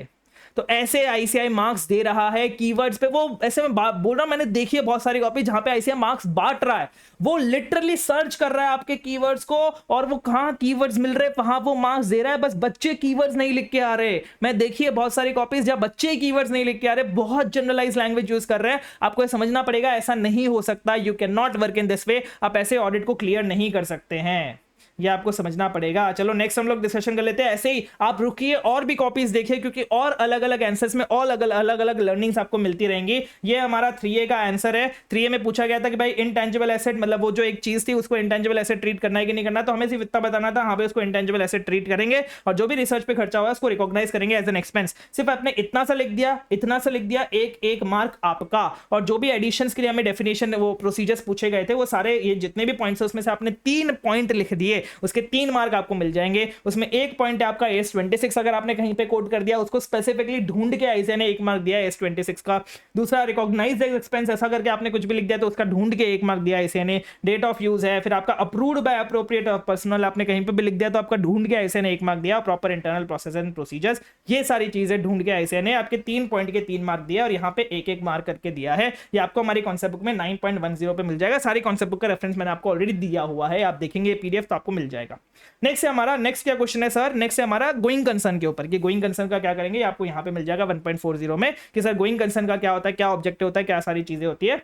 तो ऐसे आईसीआई मार्क्स दे रहा है कीवर्ड्स पे। वो ऐसे में बोल रहा हूं, मैंने देखी है बहुत सारी कॉपी जहां पे आईसीआई मार्क्स बांट रहा है। वो लिटरली सर्च कर रहा है आपके कीवर्ड्स को, और वो कहां कीवर्ड्स मिल रहे वहां वो मार्क्स दे रहा है। बस बच्चे कीवर्ड्स नहीं लिख के आ रहे। मैं देखिए बहुत सारी कॉपीज जहां बच्चे कीवर्ड्स नहीं लिख के आ रहे, बहुत जनरलाइज लैंग्वेज यूज कर रहे हैं। आपको समझना पड़ेगा, ऐसा नहीं हो सकता। You can not work in this way. आप ऐसे ऑडिट को क्लियर नहीं कर सकते हैं, ये आपको समझना पड़ेगा। चलो नेक्स्ट हम लोग डिस्कशन कर लेते हैं। ऐसे ही आप रुकिए और भी कॉपीज देखिए, क्योंकि और अलग अलग आंसर्स में और अलग अलग लर्निंग्स आपको मिलती रहेंगी। ये हमारा 3A का आंसर है। 3A में पूछा गया था कि भाई इंटेंजिबल एसेट, मतलब वो जो एक चीज थी उसको इंटेंजिबल एसेट ट्रीट करना है कि नहीं करना। तो हमें सिर्फ इतना बताना था, हाँ भाई उसको इंटेंजिबल एसेट ट्रीट करेंगे, और जो भी रिसर्च पे खर्चा हुआ उसको रिकॉग्नाइज करेंगे एज एन एक्सपेंस। सिर्फ आपने इतना सा लिख दिया, इतना सा लिख दिया, 1 मार्क आपका। और जो भी एडिशंस के लिए हमें डेफिनेशन वो प्रोसीजर्स पूछे गए थे, वो सारे ये जितने भी पॉइंट्स है उसमें से आपने 3 पॉइंट लिख दिए, उसके 3 मार्क आपको मिल जाएंगे। उसमें 1 पॉइंट है आपका S26, अगर आपने कहीं पे कोड कर दिया उसको स्पेसिफिकली ढूंढ के आईसीआई ने 1 मार्क दिया S26 का। दूसरा रिकॉग्नाइज्ड एज एक्सपेंस, ऐसा करके आपने कुछ भी लिख दिया तो उसका ढूंढ के 1 मार्क दिया आईसीआई ने। डेट ऑफ यूज है, फिर आपका अप्रूव्ड बाय एप्रोप्रिएट पर्सनल, आपने कहीं पे भी लिख दिया तो आपका ढूंढ के आईसीआई ने 1 मार्क दिया। Proper internal process and procedures, ये सारी चीजें ढूंढ के आईसीआई ने आपके 3 पॉइंट के 3 मार्क दिया, और यहाँ पे 1 मार्क करके दिया है। ये आपको हमारी कॉन्सेप्ट बुक में 9.10 पे मिल जाएगा। सारी कॉन्सेप्ट बुक का रेफरेंस मैंने आपको ऑलरेडी दिया हुआ है, आप देखेंगे पीडीएफ तो आपको मिल जाएगा। नेक्स्ट है हमारा, नेक्स्ट क्या क्वेश्चन है सर, नेक्स्ट है हमारा गोइंग कंसर्न के ऊपर, कि गोइंग कंसर्न का क्या करेंगे, आपको यहाँ पे मिल जाएगा 1.40 में, कि सर गोइंग कंसर्न का क्या होता है, क्या ऑब्जेक्टिव होता है, क्या सारी चीजें होती है।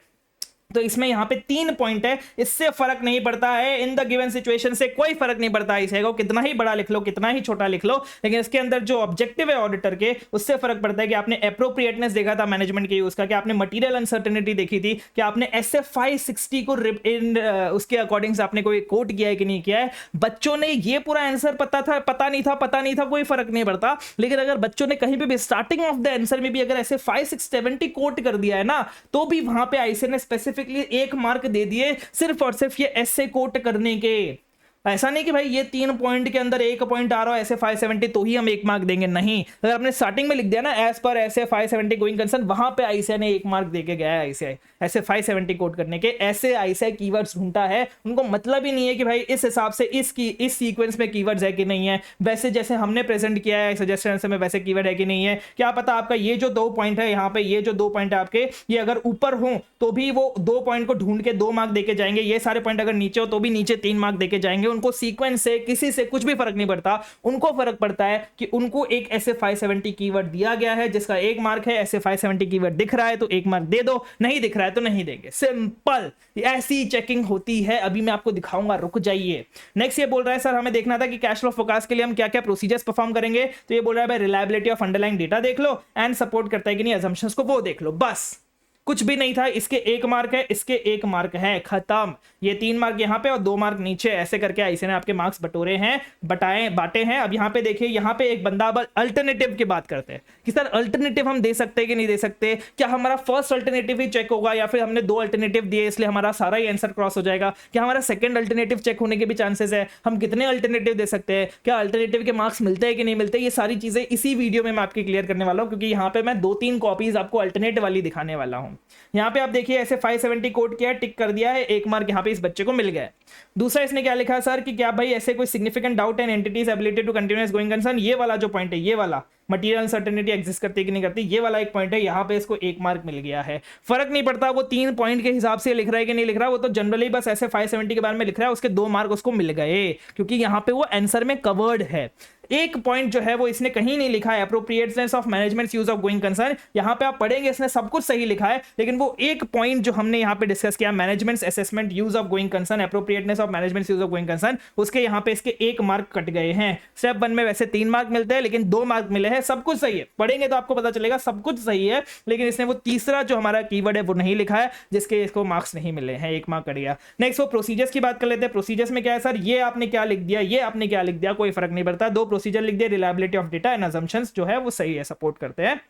तो इसमें यहां पे 3 पॉइंट है, इससे फर्क नहीं पड़ता है। इन द गिवन सिचुएशन से कोई फर्क नहीं पड़ता इसे को कितना ही बड़ा लिख लो, कितना ही छोटा लिख लो, लेकिन इसके अंदर जो ऑब्जेक्टिव है ऑडिटर के, उससे फर्क पड़ता है कि आपने एप्रोप्रिएटनेस देखा था मैनेजमेंट के यूज का, कि आपने मटेरियल अनसर्टेनिटी देखी थी, कि आपने SF 560 को उसके अकॉर्डिंग से आपने कोई कोट किया है कि नहीं किया है। बच्चों ने ये पूरा आंसर पता नहीं था, कोई फर्क नहीं पड़ता। लेकिन अगर बच्चों ने कहीं पे भी स्टार्टिंग ऑफ द आंसर में भी अगर SF 570 कोट कर दिया है ना, तो भी वहां पे आईसीआई ने स्पेसिफिक स्पेसिफिकली 1 मार्क दे दिए सिर्फ और सिर्फ ये ऐसे कोट करने के। ऐसा नहीं कि भाई ये 3 पॉइंट के अंदर 1 पॉइंट आ रहा हो ऐसे 570 तो ही हम 1 मार्क देंगे, नहीं। अगर आपने स्टार्टिंग में लिख दिया ना एज पर ऐसे 570 गोइंग कंसर्न, वहां पे आईसीआई ने 1 मार्क देके गया है। आईसीआई ऐसे 570 कोट करने के, ऐसे आईसीआई कीवर्ड्स ढूंढता है, उनको मतलब ही नहीं है कि भाई इस हिसाब से इस सीक्वेंस में कीवर्ड्स है कि नहीं है, वैसे जैसे हमने प्रेजेंट किया है सजेस्टेड आंसर में वैसे कीवर्ड है कि नहीं है। क्या पता आपका ये जो 2 पॉइंट है यहाँ पे, ये जो 2 पॉइंट है आपके, ये अगर ऊपर हो तो भी वो 2 पॉइंट को ढूंढ के 2 मार्क देके जाएंगे, ये सारे पॉइंट अगर नीचे हो तो भी नीचे 3 मार्क देके जाएंगे। उनको सीक्वेंस से किसी से कुछ भी फर्क नहीं पड़ता, उनको फर्क पड़ता है कि उनको एक ऐसे 570 कीवर्ड दिया गया है जिसका 1 मार्क है, ऐसे 570 कीवर्ड दिख रहा है तो 1 मार्क दे दो, नहीं दिख रहा है तो नहीं देंगे। सिंपल, ऐसी चेकिंग होती है। अभी मैं आपको दिखाऊंगा, रुक जाइए। नेक्स्ट ये बोल रहा है सर हमें देखना था कि कैश फ्लो फोरकास्ट के लिए हम क्या क्या प्रोसीजर्स परफॉर्म करेंगे, तो ये बोल रहा है भाई रिलायबिलिटी ऑफ अंडरलाइंग डेटा देख लो एंड सपोर्ट करता है कि नहीं असम्पशंस को, वो देख लो। बस कुछ भी नहीं था। इसके 1 मार्क है, इसके 1 मार्क है, खत्म। ये 3 मार्क यहाँ पे और 2 मार्क नीचे, ऐसे करके आईसीआई ने आपके मार्क्स बटोरे हैं, बांटे हैं। अब यहाँ पे देखिए, यहाँ पे एक बंदा अब अल्टरनेटिव की बात करते हैं कि सर अल्टरनेटिव हम दे सकते हैं कि नहीं दे सकते, क्या हमारा फर्स्ट अल्टरनेटिव ही चेक होगा या फिर हमने 2 अल्टरनेटिव दिए इसलिए हमारा सारा ही आंसर क्रॉस हो जाएगा, क्या हमारा सेकंड अल्टरनेटिव चेक होने के भी चांसेस है, हम कितने अल्टरनेटिव दे सकते हैं, क्या अल्टरनेटिव के मार्क्स मिलते हैं कि नहीं मिलते, ये सारी चीजें इसी वीडियो में मैं आपकी क्लियर करने वाला हूँ, क्योंकि यहाँ पे मैं 2-3 कॉपीज आपको अल्टरनेटिव वाली दिखाने वाला हूँ। यहाँ पे आप देखिए ऐसे 570 कोड किया है, टिक कर दिया है, 1 मार्क यहाँ पे इस बच्चे को मिल गया। दूसरा इसने क्या लिखा सर कि क्या भाई ऐसे कोई significant doubt and entity's ability to continuous going concern, ये वाला जो पॉइंट है, ये वाला मटीरियल अनसर्टेनिटी एग्जिस्ट करती है कि नहीं करती, ये वाला एक पॉइंट है, यहाँ पे इसको 1 मार्क मिल गया है। फर्क नहीं पड़ता वो 3 पॉइंट के हिसाब से लिख रहा है कि नहीं लिख रहा, वो तो जनरली बस ऐसे 570 के बारे में लिख रहा है, उसके 2 मार्क उसको मिल गए क्योंकि यहाँ पे वो आंसर में कवर्ड है। 1 पॉइंट जो है वो इसने कहीं नहीं लिखा है, appropriateness of management use of going concern, यहाँ पे आप पढ़ेंगे इसने सब कुछ सही लिखा है, लेकिन वो 1 पॉइंट जो हमने यहाँ पे डिस्कस किया, management assessment use of going concern, appropriateness of management use of going concern, उसके यहाँ पे इसके 1 मार्क कट गए हैं। स्टेप 1 में वैसे 3 मार्क मिलते हैं, लेकिन 2 मार्क मिले हैं। सब कुछ सही है, पढ़ेंगे तो आपको पता चलेगा सब कुछ सही है, लेकिन इसने वो तीसरा जो हमारा कीवर्ड है वो नहीं लिखा है, जिसके इसको मार्क्स नहीं मिले हैं, 1 मार्क कट गया। नेक्स्ट वो प्रोसीजर्स की बात कर लेते हैं। प्रोसीजर्स में क्या है सर, ये आपने क्या लिख दिया, ये आपने क्या लिख दिया, कोई फर्क नहीं पड़ता। 2 प्रोसीजर लिख दिया, reliability of data and assumptions जो है वो सही है, सपोर्ट करते हैं,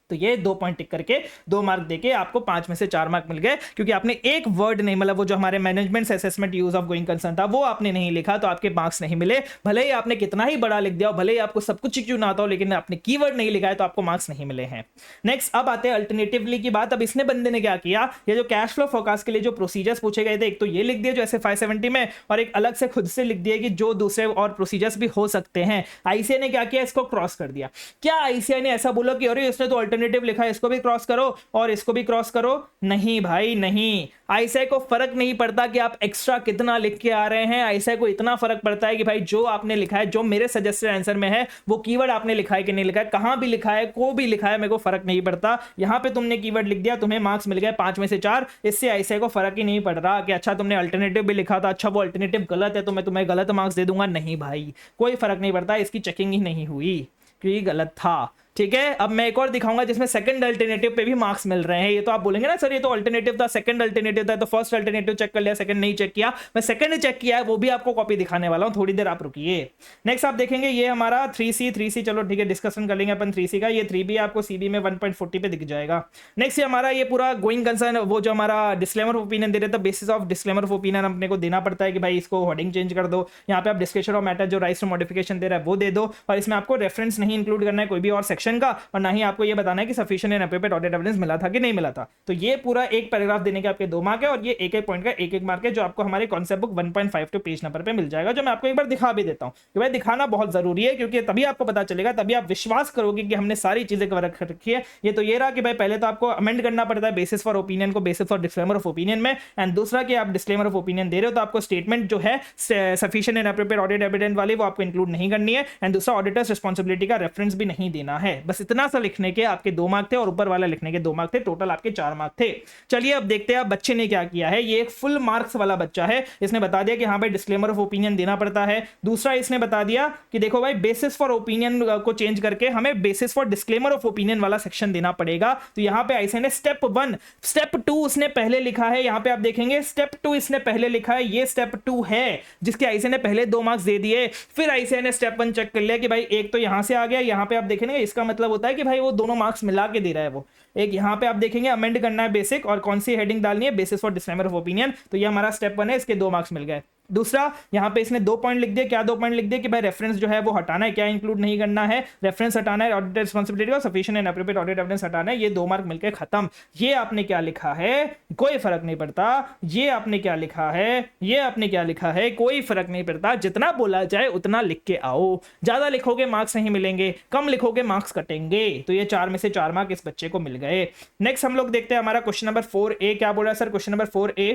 तो ये 2 पॉइंट टिक करके 2 मार्क देके आपको 5 में से 4 मार्क मिल गए, क्योंकि आपने एक वर्ड नहीं, मतलब वो जो हमारे management assessment use of going concern था वो आपने नहीं लिखा, तो आपके मार्क्स नहीं मिले। भले ही आपने कितना ही बड़ा लिख दिया, भले ही आपको सब कुछ क्यों ना आता हो, लेकिन आपने कीवर्ड नहीं लिखा है तो आपको मार्क्स नहीं मिले हैं। नेक्स्ट अब आते हैं अल्टरनेटिवली की बात। अब इसने बंदे ने क्या किया, ये जो कैश फ्लो फोरकास्ट के लिए जो प्रोसीजर्स पूछे गए थे, एक तो ये लिख दिए जो ऐसे 570 में, और एक अलग से खुद से लिख दिया कि जो दूसरे और प्रोसीजर्स भी हो सकते हैं। आईसीआई ने क्या किया, इसको क्रॉस कर दिया। क्या आईसीआई ने ऐसा बोला कि अरे इसने तो अल्टरनेटिव लिखा है, इसको भी क्रॉस करो और इसको भी क्रॉस करो? नहीं भाई नहीं, आईसीआई को फर्क नहीं पड़ता कि आप एक्स्ट्रा कितना लिख के आ रहे हैं। आईसीआई को इतना फर्क पड़ता है कि भाई जो आपने लिखा है, जो मेरे सजेस्टेड आंसर में है, वो कीवर्ड आपने लिखा है कि नहीं लिखा है, कहां भी लिखा है, को भी लिखा है, मेरे को फर्क नहीं पड़ता। यहां पे तुमने कीवर्ड लिख दिया, तुम्हें मार्क्स मिल गए 5 में से 4। इससे आईसीआई को फर्क ही नहीं पड़ रहा कि अच्छा तुमने अल्टरनेटिव भी लिखा था, अच्छा वो अल्टरनेटिव गलत है तो मैं तुम्हें गलत मार्क्स दे दूंगा। नहीं भाई, कोई फर्क नहीं पड़ता, इसकी चेकिंग ही नहीं हुई क्योंकि गलत था। ठीक है, अब मैं एक और दिखाऊंगा जिसमें सेकंड अल्टरनेटिव पे भी मार्क्स मिल रहे हैं। ये तो आप बोलेंगे ना सर ये तो अल्टरनेटिव था, सेकंड अल्टरनेटिव था, तो फर्स्ट अल्टरनेटिव चेक कर लिया, सेकंड नहीं चेक किया। मैं सेकंड चेक किया है, वो भी आपको कॉपी दिखाने वाला हूं, थोड़ी देर आप रुकिए। नेक्स्ट आप देखेंगे ये हमारा 3C, चलो ठीक है डिस्कशन कर लेंगे अपन 3C का। ये 3B आपको CB में 1.40 पे दिख जाएगा। नेक्स्ट ये हमारा ये पूरा गोइंग कंसर्न, वो जो हमारा डिस्क्लेमर ऑफ ओपिनियन दे रहे थे, basis of disclaimer of opinion अपने को देना पड़ता है कि भाई इसको हेडिंग चेंज कर दो, यहाँ पे आप डिस्कशन ऑफ मैटर जो राइट्स टू मॉडिफिकेशन दे रहा है वो दे दो, और इसमें आपको रेफरेंस नहीं इंक्लूड करना है कोई भी और सेक्शन का, और ना ही आपको ये बताना है कि sufficient and appropriate audit evidence मिला था कि नहीं मिला था। तो ये पूरा एक पैराग्राफ देने के आपके 2 मार्क है, और ये एक एक पॉइंट का 1-1 मार्क है, जो आपको हमारे कॉन्सेप्ट बुक 1.52 पेज नंबर पे मिल जाएगा, जो मैं आपको एक बार दिखा भी देता हूं कि भाई दिखाना बहुत जरूरी है, क्योंकि तभी आपको पता चलेगा, तभी आप विश्वास करोगे कि हमने सारी चीजें कवर कर रखी है। ये तो ये रहा कि भाई पहले तो आपको अमेंड करना पड़ता है बेसिस फॉर ओपिनियन को basis for disclaimer of opinion में, एंड दूसरा कि आप डिस्क्लेमर ऑफ ओपिनियन दे रहे हो तो आपको स्टेटमेंट जो है sufficient and appropriate audit evidence वाली वो आपको इंक्लूड नहीं करनी है, एंड दूसरा ऑडिटर्स रिस्पांसिबिलिटी का रेफरेंस भी नहीं देना है। बस इतना सा लिखने के आपके 2 मार्क थे, और ऊपर वाला लिखने के 2 मार्क थे, टोटल आपके 4 मार्क थे। चलिए अब देखते हैं आप बच्चे ने क्या किया है। ये एक फुल मार्क्स वाला बच्चा है, इसने बता दिया कि हाँ भाई डिस्क्लेमर ऑफ ओपिनियन देना पड़ता है। दूसरा इसने बता दिया कि देखो भाई बेसिस फॉर ओपिनियन को चेंज करके हमें basis for disclaimer of opinion वाला सेक्शन देना पड़ेगा। तो यहां पे आईसीआई ने स्टेप 1, स्टेप 2 उसने पहले लिखा है, यहां पे आप देखेंगे स्टेप 2 इसने पहले लिखा है, ये स्टेप 2 है जिसके आईसीआई ने पहले 2 मार्क्स दे दिए। फिर आईसीआई ने स्टेप 1 चेक कर लिया कि भाई एक तो यहां से आ गया, यहां पे आप देखेंगे इसका इसका मतलब होता है कि भाई वो दोनों मार्क्स मिला के दे रहा है वो। एक यहाँ पे आप देखेंगे अमेंड करना है बेसिक, और कौन सी हेडिंग डालनी है, basis for disclaimer of opinion, तो ये हमारा स्टेप 1 है, इसके 2 मार्क्स मिल गए। दूसरा, यहाँ पे इसने 2 पॉइंट लिख दिए, क्या 2 पॉइंट लिख दिए कि भाई रेफरेंस जो है वो हटाना है, क्या इंक्लूड नहीं करना है, रेफरेंस हटाना है, ऑडिटर रिस्पांसिबिलिटी और sufficient and appropriate audit evidence हटाना है, ये 2 मार्क मिलकर खत्म। ये आपने क्या लिखा है कोई फर्क नहीं पड़ता, ये आपने क्या लिखा है, ये आपने क्या लिखा है कोई फर्क नहीं पड़ता, जितना बोला जाए उतना लिख के आओ। ज्यादा लिखोगे मार्क्स नहीं मिलेंगे, कम लिखोगे मार्क्स कटेंगे। तो ये 4 में से 4 मार्क इस बच्चे को मिल गए। नेक्स्ट हम लोग देखते हैं हमारा क्वेश्चन नंबर 4A क्या बोल रहा है सर। क्वेश्चन नंबर 4A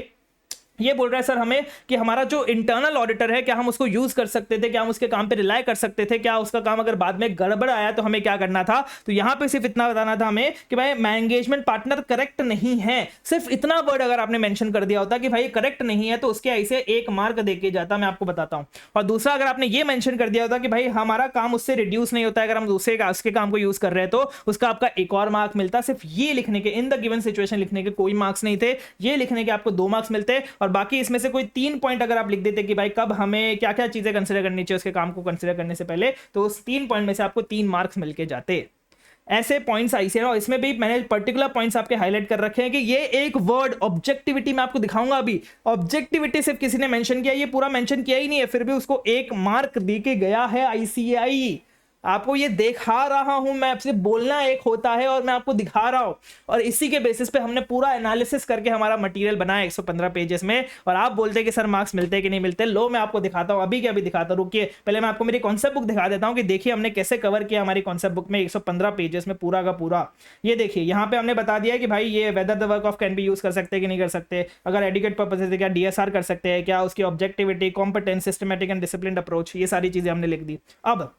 ये बोल रहा है सर हमें कि हमारा जो इंटरनल ऑडिटर है क्या हम उसको यूज कर सकते थे, क्या हम उसके काम पे रिलाय कर सकते थे, क्या उसका काम अगर बाद में गड़बड़ आया तो हमें क्या करना था। तो यहां पे सिर्फ इतना बताना था हमें कि भाई मैनेजमेंट पार्टनर करेक्ट नहीं है, सिर्फ इतना वर्ड अगर आपने मेंशन कर दिया होता कि भाई करेक्ट नहीं है तो उसके ऐसे 1 मार्क देके जाता, मैं आपको बताता हूं। और दूसरा, अगर आपने ये मेंशन कर दिया होता कि भाई हमारा काम उससे रिड्यूस नहीं होता है, अगर हम दूसरे का उसके काम को यूज कर रहे हैं तो उसका आपका 1 और मार्क मिलता। सिर्फ ये लिखने के, इन द गिवन सिचुएशन लिखने के कोई मार्क्स नहीं थे, ये लिखने के आपको 2 मार्क्स मिलते, और बाकी इसमें से 3 पॉइंट अगर आप लिख देते कि भाई कब हमें क्या क्या चीजें कंसीडर करनी चाहिए उसके काम को कंसीडर करने से पहले, तो उस 3 पॉइंट में से आपको 3 मार्क्स मिलके जाते। ऐसे पॉइंट्स आई से, और इसमें भी मैंने पर्टिकुलर पॉइंट्स आपके हाईलाइट कर रखे हैं कि ये एक वर्ड ऑब्जेक्टिविटी मैं आपको दिखाऊंगा अभी। ऑब्जेक्टिविटी सिर्फ किसी ने मेंशन किया, ये पूरा मेंशन किया ही नहीं है, फिर भी उसको 1 मार्क दे के गया है आईसीएआई। आपको ये दिखा रहा हूं मैं, आपसे बोलना एक होता है और मैं आपको दिखा रहा हूं, और इसी के बेसिस पे हमने पूरा एनालिसिस करके हमारा मटेरियल बनाया 115 पेजेस में। और आप बोलते हैं कि सर मार्क्स मिलते हैं कि नहीं मिलते। लो मैं आपको दिखाता हूं, अभी क्या अभी दिखाता हूं, रुकिए पहले मैं आपको मेरी कॉन्सेप्ट बुक दिखा देता हूं कि देखिए हमने कैसे कवर किया हमारी कॉन्सेप्ट बुक में 115 पेजेस में पूरा का पूरा। ये देखिए यहाँ पे हमने बता दिया कि भाई ये whether the work of can be use कर सकते हैं कि नहीं कर सकते, अगर एडुकेट पर्पस से क्या डीएसआर कर सकते हैं, क्या उसकी objectivity, competence, systematic and disciplined approach, ये सारी चीजें हमने लिख दी। अब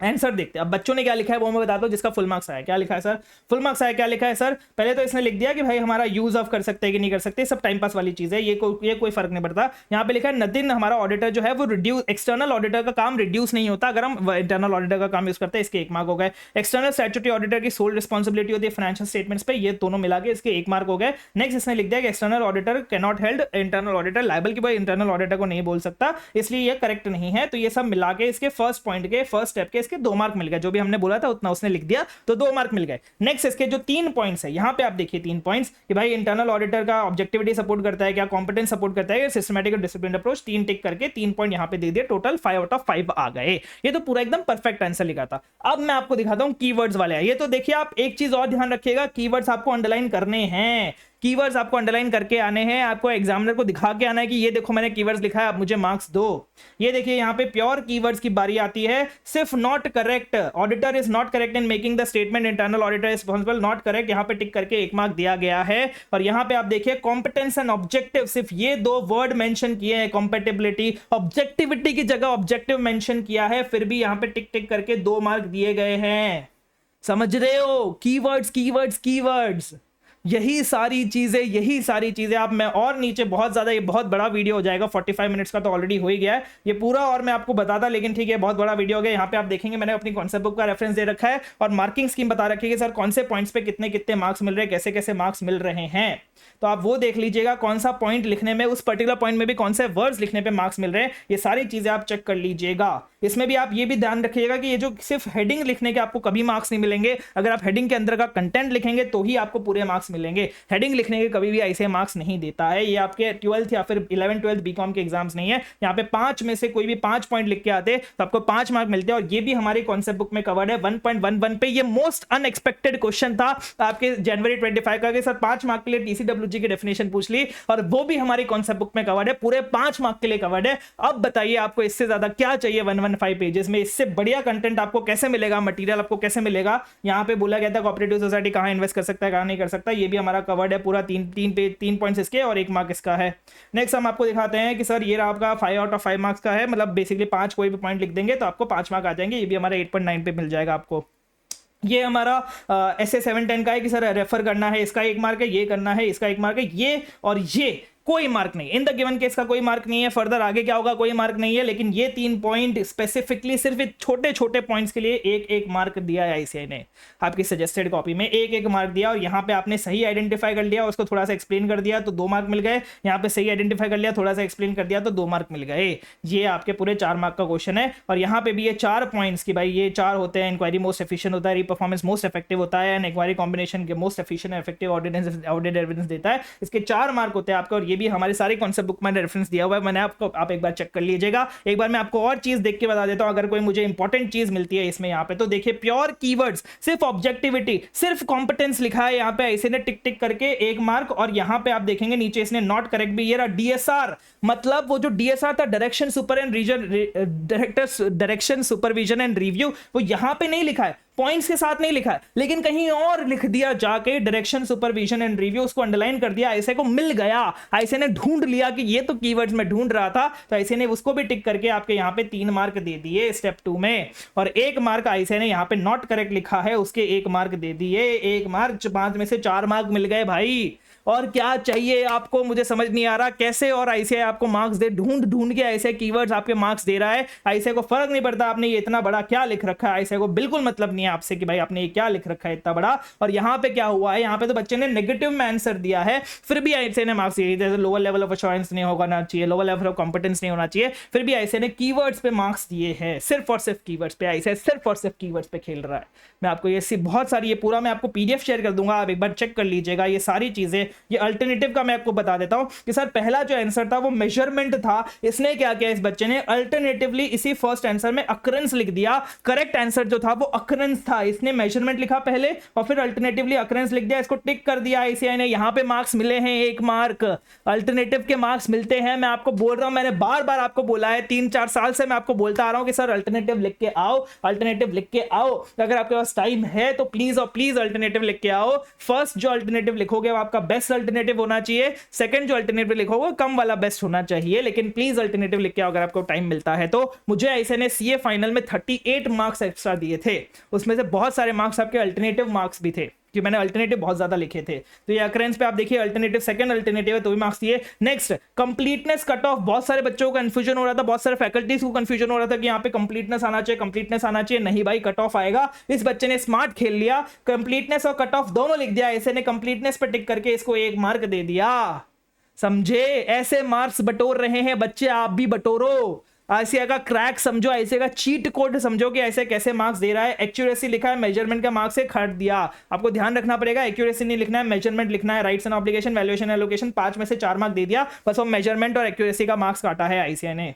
आंसर देखते हैं। अब बच्चों ने क्या लिखा है वो मैं बताता हूं, जिसका फुल मार्क्स आया। क्या लिखा है सर, फुल मार्क्स आया क्या लिखा है सर। पहले तो इसने लिख दिया कि भाई हमारा यूज ऑफ कर सकते हैं कि नहीं कर सकते, सब टाइम पास वाली चीज है, ये कोई फर्क नहीं पड़ता। यहाँ पे लिखा है नदिन हमारा ऑडिटर जो है वो रिड्यूस, एक्सटर्नल ऑडिटर का काम रिड्यूस नहीं होता अगर हम इंटरनल ऑडिटर का काम यूज करते हैं, इसके 1 मार्क हो गए। एक्सटर्नल स्टैट्यूटरी ऑडिटर की सोल रिस्पॉन्सिबिलिटी होती है फाइनेंशियल स्टेटमेंट्स पे, ये दोनों मिला के इसके 1 मार्क हो गए। नेक्स्ट इसने लिख दिया कि external auditor can not held internal auditor liable, की भाई इंटरनल ऑडिटर को नहीं बोल सकता, इसलिए ये करेक्ट नहीं है। तो ये सब मिला के इसके फर्स्ट पॉइंट के फर्स्ट स्टेप के इसके 2 मार्क मिल गए, जो भी हमने बोला था उतना उसने लिख दिया, तो 2 मार्क मिल गए। नेक्स्ट इसके जो 3 पॉइंट्स है, यहां पे आप देखिए 3 पॉइंट्स कि भाई इंटरनल ऑडिटर का ऑब्जेक्टिविटी सपोर्ट करता है क्या, कॉम्पिटेंस सपोर्ट करता है, सिस्टमैटिक और डिसिप्लिन अप्रोच, 3 टिक करके 3 पॉइंट यहां पे दे दिए, टोटल 5 आउट ऑफ 5 आ गए। ये तो पूरा एकदम परफेक्ट आंसर लिखा था। अब मैं आपको दिखाता हूं कीवर्ड्स वाले। ये तो देखिए आप एक चीज और ध्यान रखिएगा, कीवर्ड्स आपको अंडरलाइन करने हैं, कीवर्ड्स आपको अंडरलाइन करके आने हैं, आपको एग्जामिनर को दिखा के आना है कि ये देखो मैंने कीवर्ड्स लिखा है, आप मुझे मार्क्स दो। ये देखिए यहाँ पे प्योर कीवर्ड्स की बारी आती है, सिर्फ not correct, auditor is not correct in making the statement, internal auditor is responsible, not correct, यहाँ पे टिक करके 1 मार्क दिया गया है। और यहाँ पे आप देखिए कॉम्पिटेंस एंड ऑब्जेक्टिव, सिर्फ ये 2 वर्ड मेंशन किए हैं, कॉम्पेटिबिलिटी, ऑब्जेक्टिविटी की जगह ऑब्जेक्टिव मेंशन किया है, फिर भी यहाँ पे टिक टिक करके 2 मार्क दिए गए हैं। समझ रहे हो, कीवर्ड्स कीवर्ड्स कीवर्ड्स, यही सारी चीजें आप, मैं और नीचे बहुत ज्यादा, ये बहुत बड़ा वीडियो हो जाएगा, 45 मिनट्स का तो ऑलरेडी हो ही गया है ये पूरा, और मैं आपको बताता, लेकिन ठीक है बहुत बड़ा वीडियो हो गया। यहाँ पे आप देखेंगे मैंने अपनी कॉन्सेप्ट बुक का रेफरेंस दे रखा है और मार्किंग स्कीम बता रखी है कि सर कौन से पॉइंट्स पे कितने कितने मार्क्स मिल रहे हैं, कैसे कैसे मार्क्स मिल रहे हैं, तो आप वो देख लीजिएगा कौन सा पॉइंट लिखने में, उस पर्टिकुलर पॉइंट में भी कौन से वर्ड्स लिखने पे मार्क्स मिल रहे हैं, ये सारी चीजें आप चेक कर लीजिएगा। इसमें भी आप ये भी ध्यान रखिएगा कि ये जो सिर्फ हेडिंग लिखने के आपको कभी मार्क्स नहीं मिलेंगे, अगर आप हेडिंग के अंदर का कंटेंट लिखेंगे तो ही आपको पूरे मार्क्स मिलेंगे, हेडिंग लिखने के कभी भी ऐसे मार्क्स नहीं देता है। ये आपके 12th या फिर 11th 12th बीकॉम के एग्जाम्स नहीं है, यहाँ पे 5 में से कोई भी 5 पॉइंट लिख के आते तो आपको 5 मार्क मिलते हैं, और ये भी हमारी कॉन्सेप्ट बुक में कवर्ड है 1.11 पे। ये मोस्ट अनएक्सपेक्टेड क्वेश्चन था आपके जनवरी 25 का, सर 5 मार्क के लिए टीसीडब्ल्यूजी की डेफिनेशन पूछ ली, और वो भी हमारी कॉन्सेप्ट बुक में कवर्ड है, पूरे 5 मार्क के लिए कवर्ड है। अब बताइए आपको इससे ज्यादा क्या चाहिए 115 पेजेस में, इससे बढ़िया कंटेंट आपको कैसे मिलेगा, मटेरियल आपको कैसे मिलेगा। यहाँ पे बोला गया था कोऑपरेटिव सोसाइटी कहाँ इन्वेस्ट कर सकता है कहाँ नहीं कर सकता, ये भी हमारा कवर्ड है पूरा, 3 पॉइंट्स इसके और 1 मार्क इसका है। नेक्स्ट हम आपको दिखाते हैं कि सर ये आपका 5 आउट ऑफ 5 मार्क्स का है, मतलब बेसिकली 5 कोई भी पॉइंट लिख देंगे तो आपको 5 मार्क आ जाएंगे, ये भी हमारा 8.9 पे मिल जाएगा आपको। ये हमारा ऐसे 710 का है कि सर रेफर करना है, इसका 1 मार्क है, ये करना है, इसका 1 मार्क है, ये और ये कोई मार्क नहीं, इन द गिवन केस का कोई मार्क नहीं है। फर्दर आगे क्या होगा कोई मार्क नहीं है, लेकिन ये 3 पॉइंट स्पेसिफिकली सिर्फ छोटे छोटे पॉइंट्स के लिए एक एक मार्क दिया है आईसीएआई ने आपकी सजेस्टेड कॉपी में, एक एक मार्क दिया। और यहाँ पे आपने सही आइडेंटिफाई कर लिया, उसको थोड़ा सा एक्सप्लेन कर दिया तो 2 मार्क मिल गए। यहाँ पे सही आइडेंटिफाई कर लिया, थोड़ा सा एक्सप्लेन कर दिया तो 2 मार्क मिल गए। ये आपके पूरे 4 मार्क का क्वेश्चन है। और यहाँ पे भी ये 4 पॉइंट्स की भाई ये 4 होते हैं। इंक्वायरी मोस्ट एफिशिएंट होता है, री-परफॉर्मेंस मोस्ट इफेक्टिव होता है, एंड इंक्वायरी कॉम्बिनेशन के most efficient and effective audit evidence देता है। इसके 4 मार्क होते हैं आपके, और ये भी हमारे सारे कॉन्सेप्ट बुक में रेफरेंस दिया हुआ है, मैंने आपको आप एक बार चेक कर लीजिएगा। एक बार मैं आपको और चीज देख के बता देता हूं, अगर कोई मुझे इंपॉर्टेंट चीज मिलती है इसमें यहाँ पे, तो देखिए प्योर कीवर्ड्स, सिर्फ ऑब्जेक्टिविटी, सिर्फ कॉम्पिटेंस लिखा है यहाँ पे ऐसे ने टिक टिक करके 1 मार्क। और यहाँ पे आप देखेंगे नीचे इसने नॉट करेक्ट भी, ये रहा डीएसआर, मतलब वो जो डीएसआर था direction super and direction supervision and review, वो यहाँ पे नहीं लिखा है, पॉइंट्स के साथ नहीं लिखा है, लेकिन कहीं और लिख दिया जाके डायरेक्शन सुपरविजन एंड रिव्यू, उसको अंडरलाइन कर दिया। ऐसे को मिल गया, ऐसे ने ढूंढ लिया कि ये तो कीवर्ड्स में ढूंढ रहा था, तो ऐसे ने उसको भी टिक करके आपके यहाँ पे 3 मार्क दे दिए स्टेप 2 में। और 1 मार्क ऐसे ने यहाँ पे नॉट करेक्ट लिखा है, उसके 1 मार्क दे दिए। 1 मार्क 5 में से 4 मार्क मिल गए भाई। और क्या चाहिए आपको, मुझे समझ नहीं आ रहा कैसे और आईसीएआई आपको मार्क्स दे, ढूंढ ढूंढ के ऐसे कीवर्ड्स आपके मार्क्स दे रहा है। आईसीएआई को फर्क नहीं पड़ता आपने ये इतना बड़ा क्या लिख रखा है, आईसीएआई को बिल्कुल मतलब नहीं है आपसे कि भाई आपने ये क्या लिख रखा है इतना बड़ा। और यहाँ पे क्या हुआ है, यहाँ पे तो बच्चे ने नेगेटिव में आंसर दिया है, फिर भी आईसीएआई ने मार्क्स दिए। जैसे लोअर लेवल ऑफ एश्योरेंस नहीं होना चाहिए, लोअर लेवल ऑफ कॉम्पिटेंस नहीं होना चाहिए, फिर भी आईसीएआई ने कीवर्ड्स पे मार्क्स दिए हैं, सिर्फ और सिर्फ कीवर्ड्स पे। आईसीएआई सिर्फ और सिर्फ कीवर्ड्स पे खेल रहा है। मैं आपको ये बहुत सारी, ये पूरा मैं आपको पीडीएफ शेयर कर दूंगा, आप एक बार चेक कर लीजिएगा ये सारी चीजें। ये अल्टरनेटिव का मैं आपको बता देता हूं कि सर पहला जो आंसर था वो मेजरमेंट था, इसने क्या किया इस बच्चे ने, अल्टरनेटिवली इसी फर्स्ट आंसर में अकरेंस लिख दिया। करेक्ट आंसर जो था वो अकरेंस था, इसने मेजरमेंट लिखा पहले और फिर अल्टरनेटिवली अकरेंस लिख दिया, इसको टिक कर दिया आईसीएआई ने। यहां पे मार्क्स मिले हैं 1 मार्क, अल्टरनेटिव के मार्क्स मिलते हैं। मैं आपको बोल रहा हूं, मैंने बार बार आपको बोला है, 3-4 साल से मैं आपको बोलता आ रहा हूं कि सर अल्टरनेटिव लिख के आओ, अल्टरनेटिव लिख के आओ। अगर आपके पास टाइम है तो प्लीज और प्लीज अल्टरनेटिव लिख के आओ। फर्स्ट जो अल्टरनेटिव लिखोगे वो आपका बेस्ट अल्टरनेटिव होना चाहिए, सेकंड जो अल्टरनेटिव लिखोगे कम वाला बेस्ट होना चाहिए, लेकिन प्लीज अल्टरनेटिव लिख के आओ अगर आपको टाइम मिलता है तो। मुझे ऐसे ने सीए फाइनल में 38 मार्क्स एक्स्ट्रा दिए थे, उसमें से बहुत सारे मार्क्स आपके अल्टरनेटिव मार्क्स भी थे कि मैंने अल्टरनेटिव बहुत ज्यादा लिखे थे। तो ये अकरेंस पे आप देखिए अल्टरनेटिव सेकंड अल्टरनेटिव है तो भी मार्क्स दिए। नेक्स्ट कंप्लीटनेस कट ऑफ, बहुत सारे बच्चों को कंफ्यूजन हो रहा था, बहुत सारे फैकल्टीज को कंफ्यूजन हो रहा था कि यहाँ पे कंप्लीटनेस आना चाहिए, कंप्लीटनेस आना चाहिए। नहीं भाई, कट ऑफ आएगा। इस बच्चे ने स्मार्ट खेल लिया, कंप्लीटनेस और कट ऑफ दोनों लिख दिया। ऐसे ने कंप्लीटनेस पे टिक करके इसको 1 मार्क दे दिया। समझे, ऐसे मार्क्स बटोर रहे हैं बच्चे, आप भी बटोरो। आईसीएआई का क्रैक समझो, आईसीएआई का चीट कोड समझो कि ऐसे कैसे मार्क्स दे रहा है। एक्यूरेसी लिखा है, मेजरमेंट का मार्क्स से खट दिया। आपको ध्यान रखना पड़ेगा, एक्यूरेसी नहीं लिखना है, मेजरमेंट लिखना है। Rights and obligation, valuation, allocation 5 में से 4 मार्क दे दिया, बस वो मेजरमेंट और एक्यूरेसी का मार्क्स काटा है आईसीएआई ने।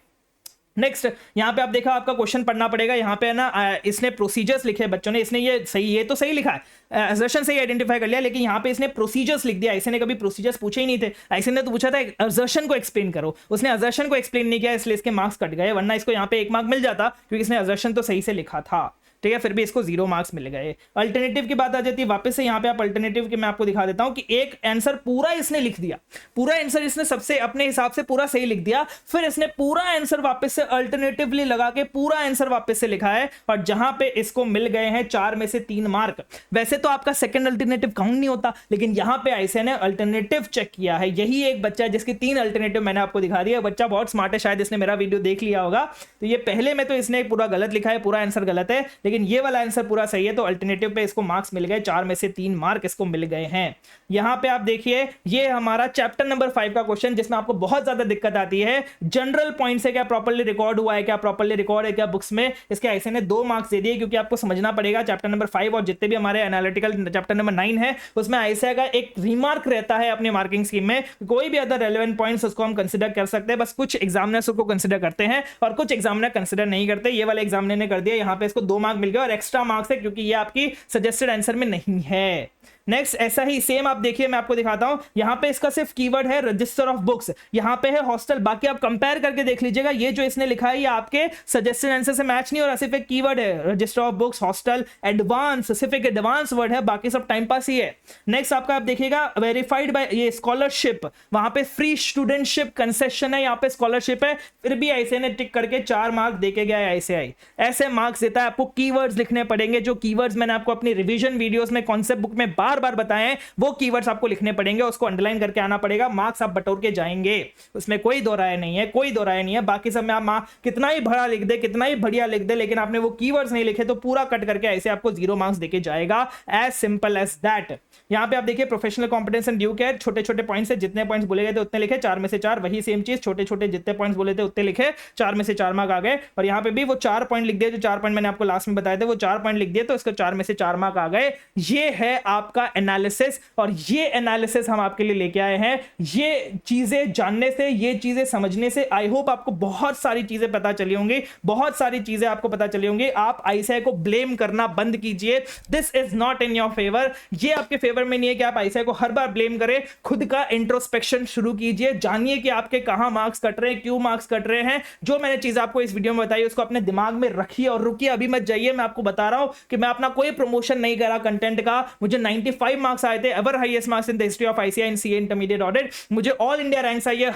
नेक्स्ट यहाँ पे आप देखा, आपका क्वेश्चन पढ़ना पड़ेगा। यहाँ पे है ना, इसने प्रोसीजर्स लिखे बच्चों ने, इसने ये सही, ये तो सही लिखा है, असर्शन से ही आइडेंटिफाई कर लिया, लेकिन यहाँ पे इसने प्रोसीजर्स लिख दिया। ऐसे ने कभी प्रोसीजर्स पूछे ही नहीं थे, ऐसे ने तो पूछा था असर्शन को एक्सप्लेन करो, उसने असर्शन को एक्सप्लेन नहीं किया, इसलिए इसके मार्क्स कट गए, वरना इसको यहाँ पे 1 मार्क मिल जाता क्योंकि इसने असर्शन तो सही से लिखा था। ठीक है, फिर भी इसको 0 मार्क्स मिल गए। अल्टरनेटिव की बात आ जाती है वापस से, यहाँ पे आप अल्टरनेटिव के मैं आपको दिखा देता हूं कि एक आंसर पूरा इसने लिख दिया, पूरा आंसर इसने सबसे अपने हिसाब से पूरा सही लिख दिया, फिर इसने पूरा आंसर वापस से अल्टरनेटिवली लगा के पूरा आंसर वापस से लिखा है, और जहां पे इसको मिल गए हैं 4 में से 3 मार्क। वैसे तो आपका सेकंड अल्टरनेटिव काउंट नहीं होता, लेकिन यहां पे ऐसे ने अल्टरनेटिव चेक किया है। यही एक बच्चा है जिसकी 3 अल्टरनेटिव मैंने आपको दिखा दिया। बच्चा बहुत स्मार्ट है, शायद इसने मेरा वीडियो देख लिया होगा। तो ये पहले में तो इसने पूरा गलत लिखा है, पूरा आंसर गलत है, लेकिन ये वाला आंसर पूरा सही है, तो अल्टरनेटिव पे इसको मार्क्स मिल गए, 4 में से 3 मार्क इसको मिल गए हैं। यहां पे आप देखिए, ये हमारा चैप्टर नंबर 5 का क्वेश्चन, जिसमें आपको बहुत ज्यादा दिक्कत आती है। जनरल पॉइंट से क्या प्रॉपर्ली रिकॉर्ड हुआ है, क्या प्रॉपर्ली रिकॉर्ड है क्या बुक्स में, इसके ऐसे ने 2 मार्क्स दे दिए, क्योंकि आपको समझना पड़ेगा चैप्टर नंबर 5 और जितने भी हमारे एनालिटिकल चैप्टर नंबर 9 है, उसमें ऐसे का एक रिमार्क रहता है अपने मार्किंग स्कीम में। कोई भी अदर रेलेवेंट पॉइंट्स उसको हम कंसीडर कर सकते हैं, बस कुछ एग्जामिनर्स को कंसीडर करते हैं और कुछ एग्जामिनर कंसीडर नहीं करते। ये वाले एग्जामिनर ने कर दिया, यहां पे इसको 2 मार्क मिल गए और एक्स्ट्रा मार्क्स है क्योंकि ये आपकी सजेस्टेड आंसर में नहीं है। नेक्स्ट ऐसा ही सेम आप देखिए, मैं आपको दिखाता हूं, यहां पे इसका सिर्फ कीवर्ड है रजिस्टर ऑफ बुक्स, यहां पे है हॉस्टल, बाकी आप कंपेयर करके देख लीजिएगा। ये जो इसने लिखा है ये आपके सजेस्टेड आंसर से मैच नहीं हो रहा, सिर्फ एक कीवर्ड है register of books, hostel, advance, सिर्फ एक एडवांस वर्ड है, बाकी सब टाइम पास ही है। नेक्स्ट आपका आप देखिएगा वेरीफाइड बाय ये स्कॉलरशिप, वहां पे फ्री स्टूडेंटशिप कंसेशन है, यहाँ पे स्कॉलरशिप है, फिर भी ऐसे ने टिक करके 4 मार्क देके गया है। ऐसे मार्क्स देता है। आपको कीवर्ड्स लिखने पड़ेंगे, जो कीवर्ड्स मैंने आपको अपनी रिवीजन वीडियोस में कॉन्सेप्ट बुक में बार बार बताए हैं वो कीवर्ड्स आपको लिखने पड़ेंगे, उसको अंडरलाइन करके आना पड़ेगा, मार्क्स आप बटोर के जाएंगे, उसमें कोई दो राय नहीं है, कोई दो राय नहीं है। बाकी सब में आप कितना ही बड़ा लिख दे, कितना ही बढ़िया लिख दे, लेकिन आपने वो कीवर्ड्स नहीं लिखे तो पूरा कट करके ऐसे आपको 0 मार्क्स देके जाएगा, एज सिंपल एज दैट। यहां पे आप देखिए professional competence and due care, छोटे छोटे पॉइंट्स है, जितने पॉइंट्स बोले गए थे उतने लिखे, 4 में से 4, वही सेम चीज, छोटे छोटे जितने पॉइंट्स बोले थे उतने लिखे, 4 में से 4 मार्क आ गए। और यहां पे भी वो 4 पॉइंट लिख दिए, जो 4 पॉइंट मैंने आपको लास्ट में बताए थे वो 4 पॉइंट लिख दिए, तो इसका 4 में से 4 मार्क आ गए। ये है आपका एनालिसिस, और ये एनालिसिस हम आपके लिए लेके आए हैं। ये चीजें जानने से, ये चीजें समझने से आई होप आपको बहुत सारी चीजें पता चली होंगी, बहुत सारी चीजें आपको पता चली होंगी। आप आईसीआई को ब्लेम करना बंद कीजिए, this is not in your favour, ये आपके फेवर में नहीं है कि आप आईसीआई को हर बार ब्लेम करें। खुद का इंट्रोस्पेक्शन शुरू कीजिए, जानिए कि आपके कहां मार्क्स कट रहे हैं, क्यों मार्क्स कट रहे हैं। जो मैंने चीज आपको इस वीडियो में बताई उसको अपने दिमाग में रखिए और रुकिए, अभी मत जाइए। मैं आपको बता रहा हूं कि मैं अपना कोई प्रमोशन नहीं करा कंटेंट का, मुझे 95 मार्क्स आए थे, ever highest marks in the history of ICI in CA intermediate audit. मुझे ऑल इंडिया रैंक्स आई है,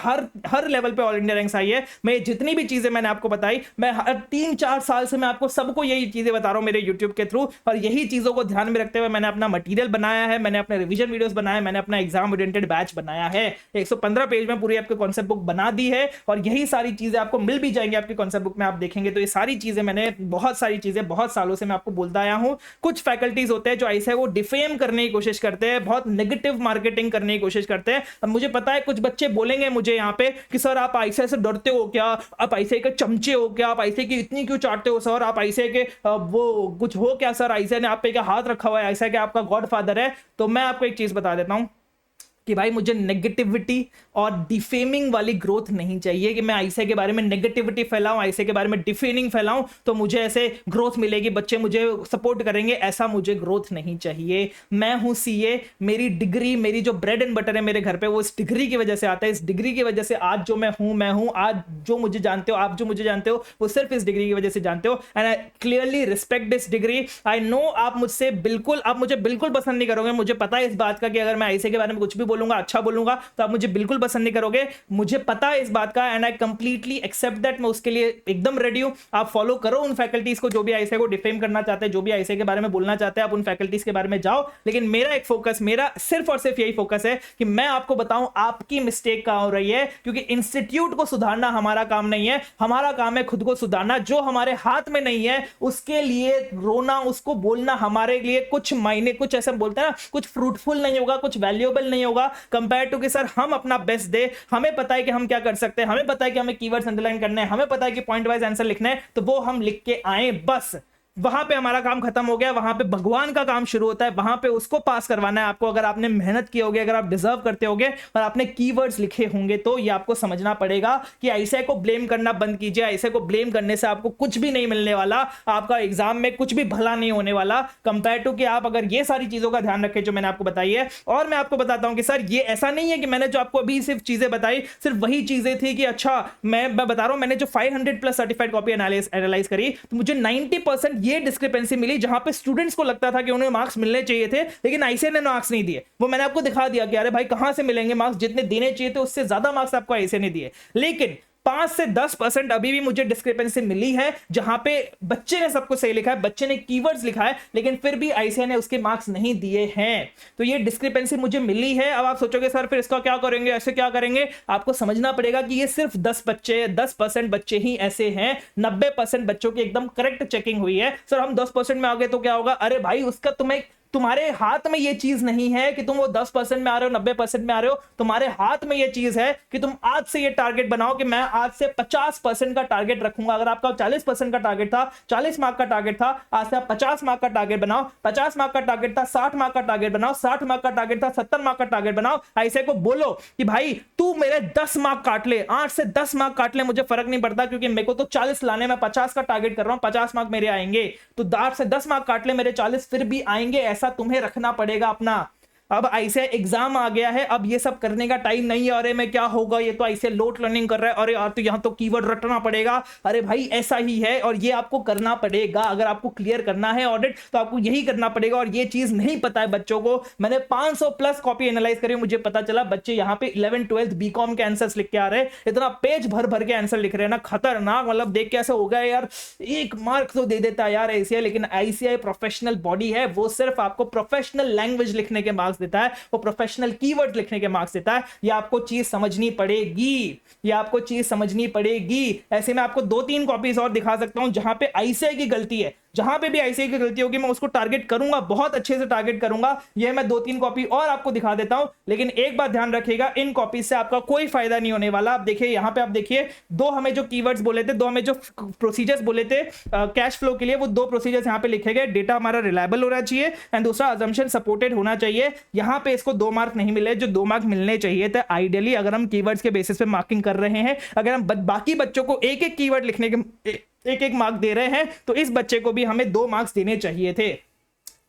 हर लेवल पे ऑल इंडिया रैंक्स आई है। मैं जितनी भी चीजें मैंने आपको बताई, मैं हर 3-4 साल से मैं आपको सबको यही चीजें बता रहा हूं मेरे यूट्यूब के थ्रू, और यही चीजों को ध्यान में रखते हुए मैंने अपना मटेरियल बनाया है, मैंने अपने रिवीजन वीडियोस बनाए, मैंने अपना एग्जाम ओरिएंटेड बैच बनाया है। 115 पेज में पूरी आपके कॉन्सेप्ट बुक बना दी है, और यही सारी चीजें आपको मिल भी जाएंगी आपके कॉन्सेप्ट बुक में। आप देखेंगे तो ये सारी चीजें मैंने, बहुत सारी चीजें बहुत सालों से मैं आपको बोलता आया हूं। कुछ फैकल्टीज होते हैं जो ऐसे वो डिफेम करने की कोशिश करते हैं, बहुत नेगेटिव मार्केटिंग करने की कोशिश करते हैं। अब मुझे पता है कुछ बच्चे बोलेंगे मुझे यहाँ पे कि सर आप आईसीआई से डरते हो क्या, आप आईसीआई के चमचे हो क्या, आप आईसीआई की इतनी क्यों चाटते हो सर, आप आईसीआई के वो कुछ हो क्या सर, आईसीआई ने आप पे क्या हाथ रखा हुआ है, आईसीआई के आपका गॉडफादर है। तो मैं आपको एक चीज बता देता हूं कि भाई मुझे नेगेटिविटी और डिफेमिंग वाली ग्रोथ नहीं चाहिए, कि मैं आईसीआई के बारे में नेगेटिविटी फैलाऊं, आईसीआई के बारे में डिफेमिंग फैलाऊं तो मुझे ऐसे ग्रोथ मिलेगी, बच्चे मुझे सपोर्ट करेंगे, ऐसा मुझे ग्रोथ नहीं चाहिए। मैं हूं सीए, मेरी डिग्री, मेरी जो ब्रेड एंड बटर है मेरे घर पे वो इस डिग्री की वजह से आता है। इस डिग्री की वजह से आज जो मैं हूं, आज जो मुझे जानते हो, आप जो मुझे जानते हो वो सिर्फ इस डिग्री की वजह से जानते हो, and I clearly respect this degree. I know आप मुझे बिल्कुल पसंद नहीं करोगे, मुझे पता है इस बात का कि अगर मैं आईसीआई के बारे में कुछ भी बोलूंगा, अच्छा बोलूंगा, तो आप मुझे बिल्कुल पसंद नहीं करोगे, मुझे पता है इस बात का, and I completely accept that. मैं उसके लिए एकदम रेडी हूं। आप फॉलो करो उन फैकल्टीज को जो भी आईसीआई को डिफेम करना चाहते हैं, जो भी आईसीआई के बारे में बोलना चाहते हैं, आप उन फैकल्टीज के बारे में जाओ। लेकिन मेरा एक फोकस, मेरा सिर्फ और सिर्फ यही फोकस है कि मैं आपको बताऊं आपकी मिस्टेक कहां हो रही है, क्योंकि इंस्टीट्यूट को सुधारना हमारा काम नहीं है, हमारा काम है खुद को सुधारना। जो हमारे हाथ में नहीं है उसके लिए रोना, उसको बोलना हमारे लिए कुछ मायने, कुछ ऐसा बोलते हैं ना, कुछ फ्रूटफुल नहीं होगा, कुछ वैल्यूएबल नहीं होगा कंपेयर टू कि सर हम अपना बेस्ट दे, हमें पता है कि हम क्या कर सकते हैं, हमें पता है कि हमें कीवर्ड्स अंडरलाइन करने हैं, हमें पता है कि पॉइंट वाइज आंसर लिखने हैं, तो वो हम लिख के आए, बस वहां पे हमारा काम खत्म हो गया। वहां पे भगवान का काम शुरू होता है, वहां पे उसको पास करवाना है आपको। अगर आपने मेहनत की होगी, अगर आप डिजर्व करते होगे और आपने कीवर्ड्स लिखे होंगे, तो ये आपको समझना पड़ेगा कि आईसीआई को ब्लेम करना बंद कीजिए। आईसीआई को ब्लेम करने से आपको कुछ भी नहीं मिलने वाला, आपका एग्जाम में कुछ भी भला नहीं होने वाला, कंपेयर टू कि आप अगर ये सारी चीजों का ध्यान रखें जो मैंने आपको बताई है। और मैं आपको बताता हूं कि सर ये ऐसा नहीं है कि मैंने जो आपको अभी सिर्फ चीजें बताई सिर्फ वही चीजें थी कि अच्छा मैं बता रहा हूं, मैंने जो 500 प्लस सर्टिफाइड कॉपी एनालाइज करी तो मुझे 90% ये डिस्क्रिपेंसी मिली, जहां पे स्टूडेंट्स को लगता था कि उन्हें मार्क्स मिलने चाहिए थे, लेकिन आईसीआई ने मार्क्स नहीं दिए। वो मैंने आपको दिखा दिया कि अरे भाई कहां से मिलेंगे मार्क्स, जितने देने चाहिए थे उससे ज्यादा मार्क्स आपको आईसीआई ने दिए। लेकिन 5 से 10% अभी भी मुझे डिस्क्रिपेंसी मिली है, जहां पे बच्चे ने सब कुछ सही लिखा है, बच्चे ने कीवर्ड्स लिखा है, लेकिन फिर भी आईसीआई ने उसके मार्क्स नहीं दिए हैं। तो ये डिस्क्रिपेंसी मुझे मिली है। अब आप सोचोगे सर फिर इसका क्या करेंगे, ऐसे क्या करेंगे? आपको समझना पड़ेगा कि ये सिर्फ 10% बच्चे ही ऐसे हैं, 90% बच्चों की एकदम करेक्ट चेकिंग हुई है। सर हम 10% में आ गए तो क्या होगा? अरे भाई उसका तुम्हारे हाथ में ये चीज नहीं है कि तुम वो 10% में आ रहे हो, 90% में आ रहे हो। तुम्हारे हाथ में ये चीज है कि तुम आज से ये टारगेट बनाओ कि मैं आज से 50% का टारगेट रखूंगा। अगर आपका 40% का टारगेट था, 40 मार्क का टारगेट था, आज से आप 50 मार्क का टारगेट बनाओ। 50 मार्क का टारगेट था, 60 मार्क का टारगेट बनाओ। 60 मार्क का टारगेट था, 70 मार्क का टारगेट बनाओ। ऐसे को बोलो कि भाई तू मेरे 10 मार्क काट ले, 8 से 10 मार्क काट ले, मुझे फर्क नहीं पड़ता, क्योंकि मेरे को तो 40 लाने में 50 का टारगेट कर रहा हूं, 50 मार्क मेरे आएंगे। तो 8 से 10 मार्क काट ले, मेरे 40 फिर भी आएंगे, ऐसा तुम्हें रखना पड़ेगा अपना। अब आईसीआई एग्जाम आ गया है, अब ये सब करने का टाइम नहीं है। अरे मैं क्या होगा, ये तो आईसीआई लोड लर्निंग कर रहा है, अरे यार तो यहाँ तो कीवर्ड रटना पड़ेगा। अरे भाई ऐसा ही है और ये आपको करना पड़ेगा। अगर आपको क्लियर करना है ऑडिट तो आपको यही करना पड़ेगा। और ये चीज नहीं पता है बच्चों को। मैंने 500 प्लस कॉपी एनालाइज करी, मुझे पता चला बच्चे यहाँ पे 11th 12th बीकॉम के आंसर्स लिख के आ रहे हैं। इतना पेज भर भर के आंसर लिख रहे हैं ना, खतरनाक। मतलब देख के ऐसा हो गया यार, 1 मार्क तो दे देता है यार आईसीआई। लेकिन आईसीआई प्रोफेशनल बॉडी है, वो सिर्फ आपको प्रोफेशनल लैंग्वेज लिखने के मार्क्स देता है, वो प्रोफेशनल कीवर्ड लिखने के मार्क्स देता है। ये आपको चीज समझनी पड़ेगी, ये आपको चीज समझनी पड़ेगी। ऐसे में आपको 2-3 कॉपीज और दिखा सकता हूं जहां पे आईसीआई की गलती है। जहां पे भी आईसीआई की गलती होगी मैं उसको टारगेट करूंगा, बहुत अच्छे से टारगेट करूंगा। ये मैं 2-3 कॉपी और आपको दिखा देता हूं। लेकिन एक बात ध्यान रखिएगा, इन कॉपी से आपका कोई फायदा नहीं होने वाला। आप देखिए यहां पे, आप देखिए 2 हमें जो कीवर्ड्स बोले थे, 2 हमें जो प्रोसीजर्स बोले थे कैश फ्लो के लिए, वो 2 प्रोसीजर्स यहां पे लिखे गए। डेटा हमारा रिलायबल होना चाहिए एंड दूसरा अजम्पशन सपोर्टेड होना चाहिए। यहां पे इसको 2 मार्क नहीं मिले जो 2 मार्क मिलने चाहिए थे आइडियली, अगर हम कीवर्ड्स के बेसिस पे मार्किंग कर रहे हैं। अगर हम बाकी बच्चों को एक-एक कीवर्ड लिखने के एक मार्क दे रहे हैं तो इस बच्चे को भी हमें 2 मार्क्स देने चाहिए थे।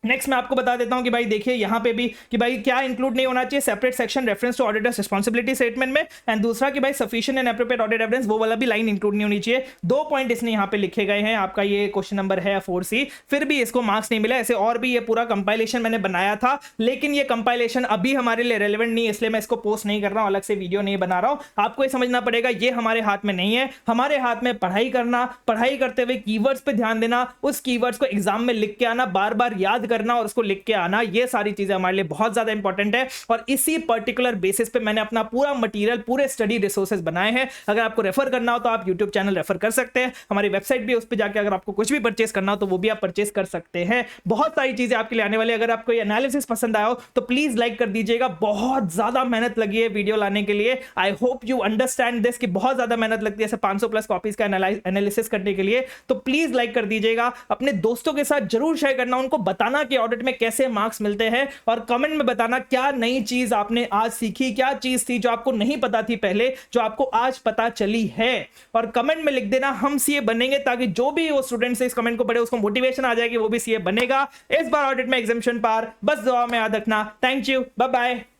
नेक्स्ट मैं आपको बता देता हूं कि भाई देखिए यहां पे भी कि भाई क्या इंक्लूड नहीं होना चाहिए, separate section reference to auditor's responsibility statement में। एंड दूसरा कि भाई sufficient and appropriate audit evidence, वो वाला भी लाइन इंक्लूड नहीं होनी चाहिए। 2 पॉइंट इसने यहां पे लिखे गए हैं। आपका ये क्वेश्चन नंबर है 4C, फिर भी इसको मार्क्स नहीं मिला। ऐसे और भी ये पूरा कंपाइलेशन मैंने बनाया था, लेकिन ये कंपाइलेशन अभी हमारे लिए रेलेवेंट नहीं है, इसलिए मैं इसको पोस्ट नहीं कर रहा हूं, अलग से वीडियो नहीं बना रहा हूं। आपको ये समझना पड़ेगा, ये हमारे हाथ में नहीं है। हमारे हाथ में पढ़ाई करना, पढ़ाई करते हुए कीवर्ड्स पे ध्यान देना, उस कीवर्ड्स को एग्जाम में लिख के आना, बार बार याद करना और उसको लिख के आना, ये सारी चीजें हमारे लिए बहुत ज्यादा इंपॉर्टेंट है। और इसी पर्टिकुलर बेसिस पे मैंने अपना पूरा मटेरियल, पूरे स्टडी रिसोर्सेज बनाए हैं। अगर आपको रेफर करना हो तो आप यूट्यूब चैनल रेफर कर सकते हैं, हमारी वेबसाइट भी, उस पर जाकर अगर आपको कुछ भी परचेस करना हो तो वो भी आप परचेस कर सकते हैं। बहुत सारी चीजें आपके लिए आने वाली। अगर आपको ये एनालिसिस पसंद आया हो तो प्लीज लाइक कर दीजिएगा। बहुत ज्यादा मेहनत लगी है वीडियो लाने के लिए। I hope you understand this कि बहुत ज्यादा मेहनत लगती है 500 प्लस कॉपीज का एनालिसिस करने के लिए। तो प्लीज लाइक कर दीजिएगा, अपने दोस्तों के साथ जरूर शेयर करना, उनको बताना कि ऑडिट में कैसे मार्क्स मिलते हैं। और कमेंट में बताना क्या नई चीज आपने आज सीखी, क्या चीज थी जो आपको नहीं पता थी पहले, जो आपको आज पता चली है। और कमेंट में लिख देना हम सीए बनेंगे, ताकि जो भी वो स्टूडेंट इस कमेंट को पढ़े उसको मोटिवेशन आ जाएगी, वो भी सीए बनेगा। इस बार ऑडिट में एग्जामिनेशन पार, बस दुआ में याद रखना। Thank you, bye bye.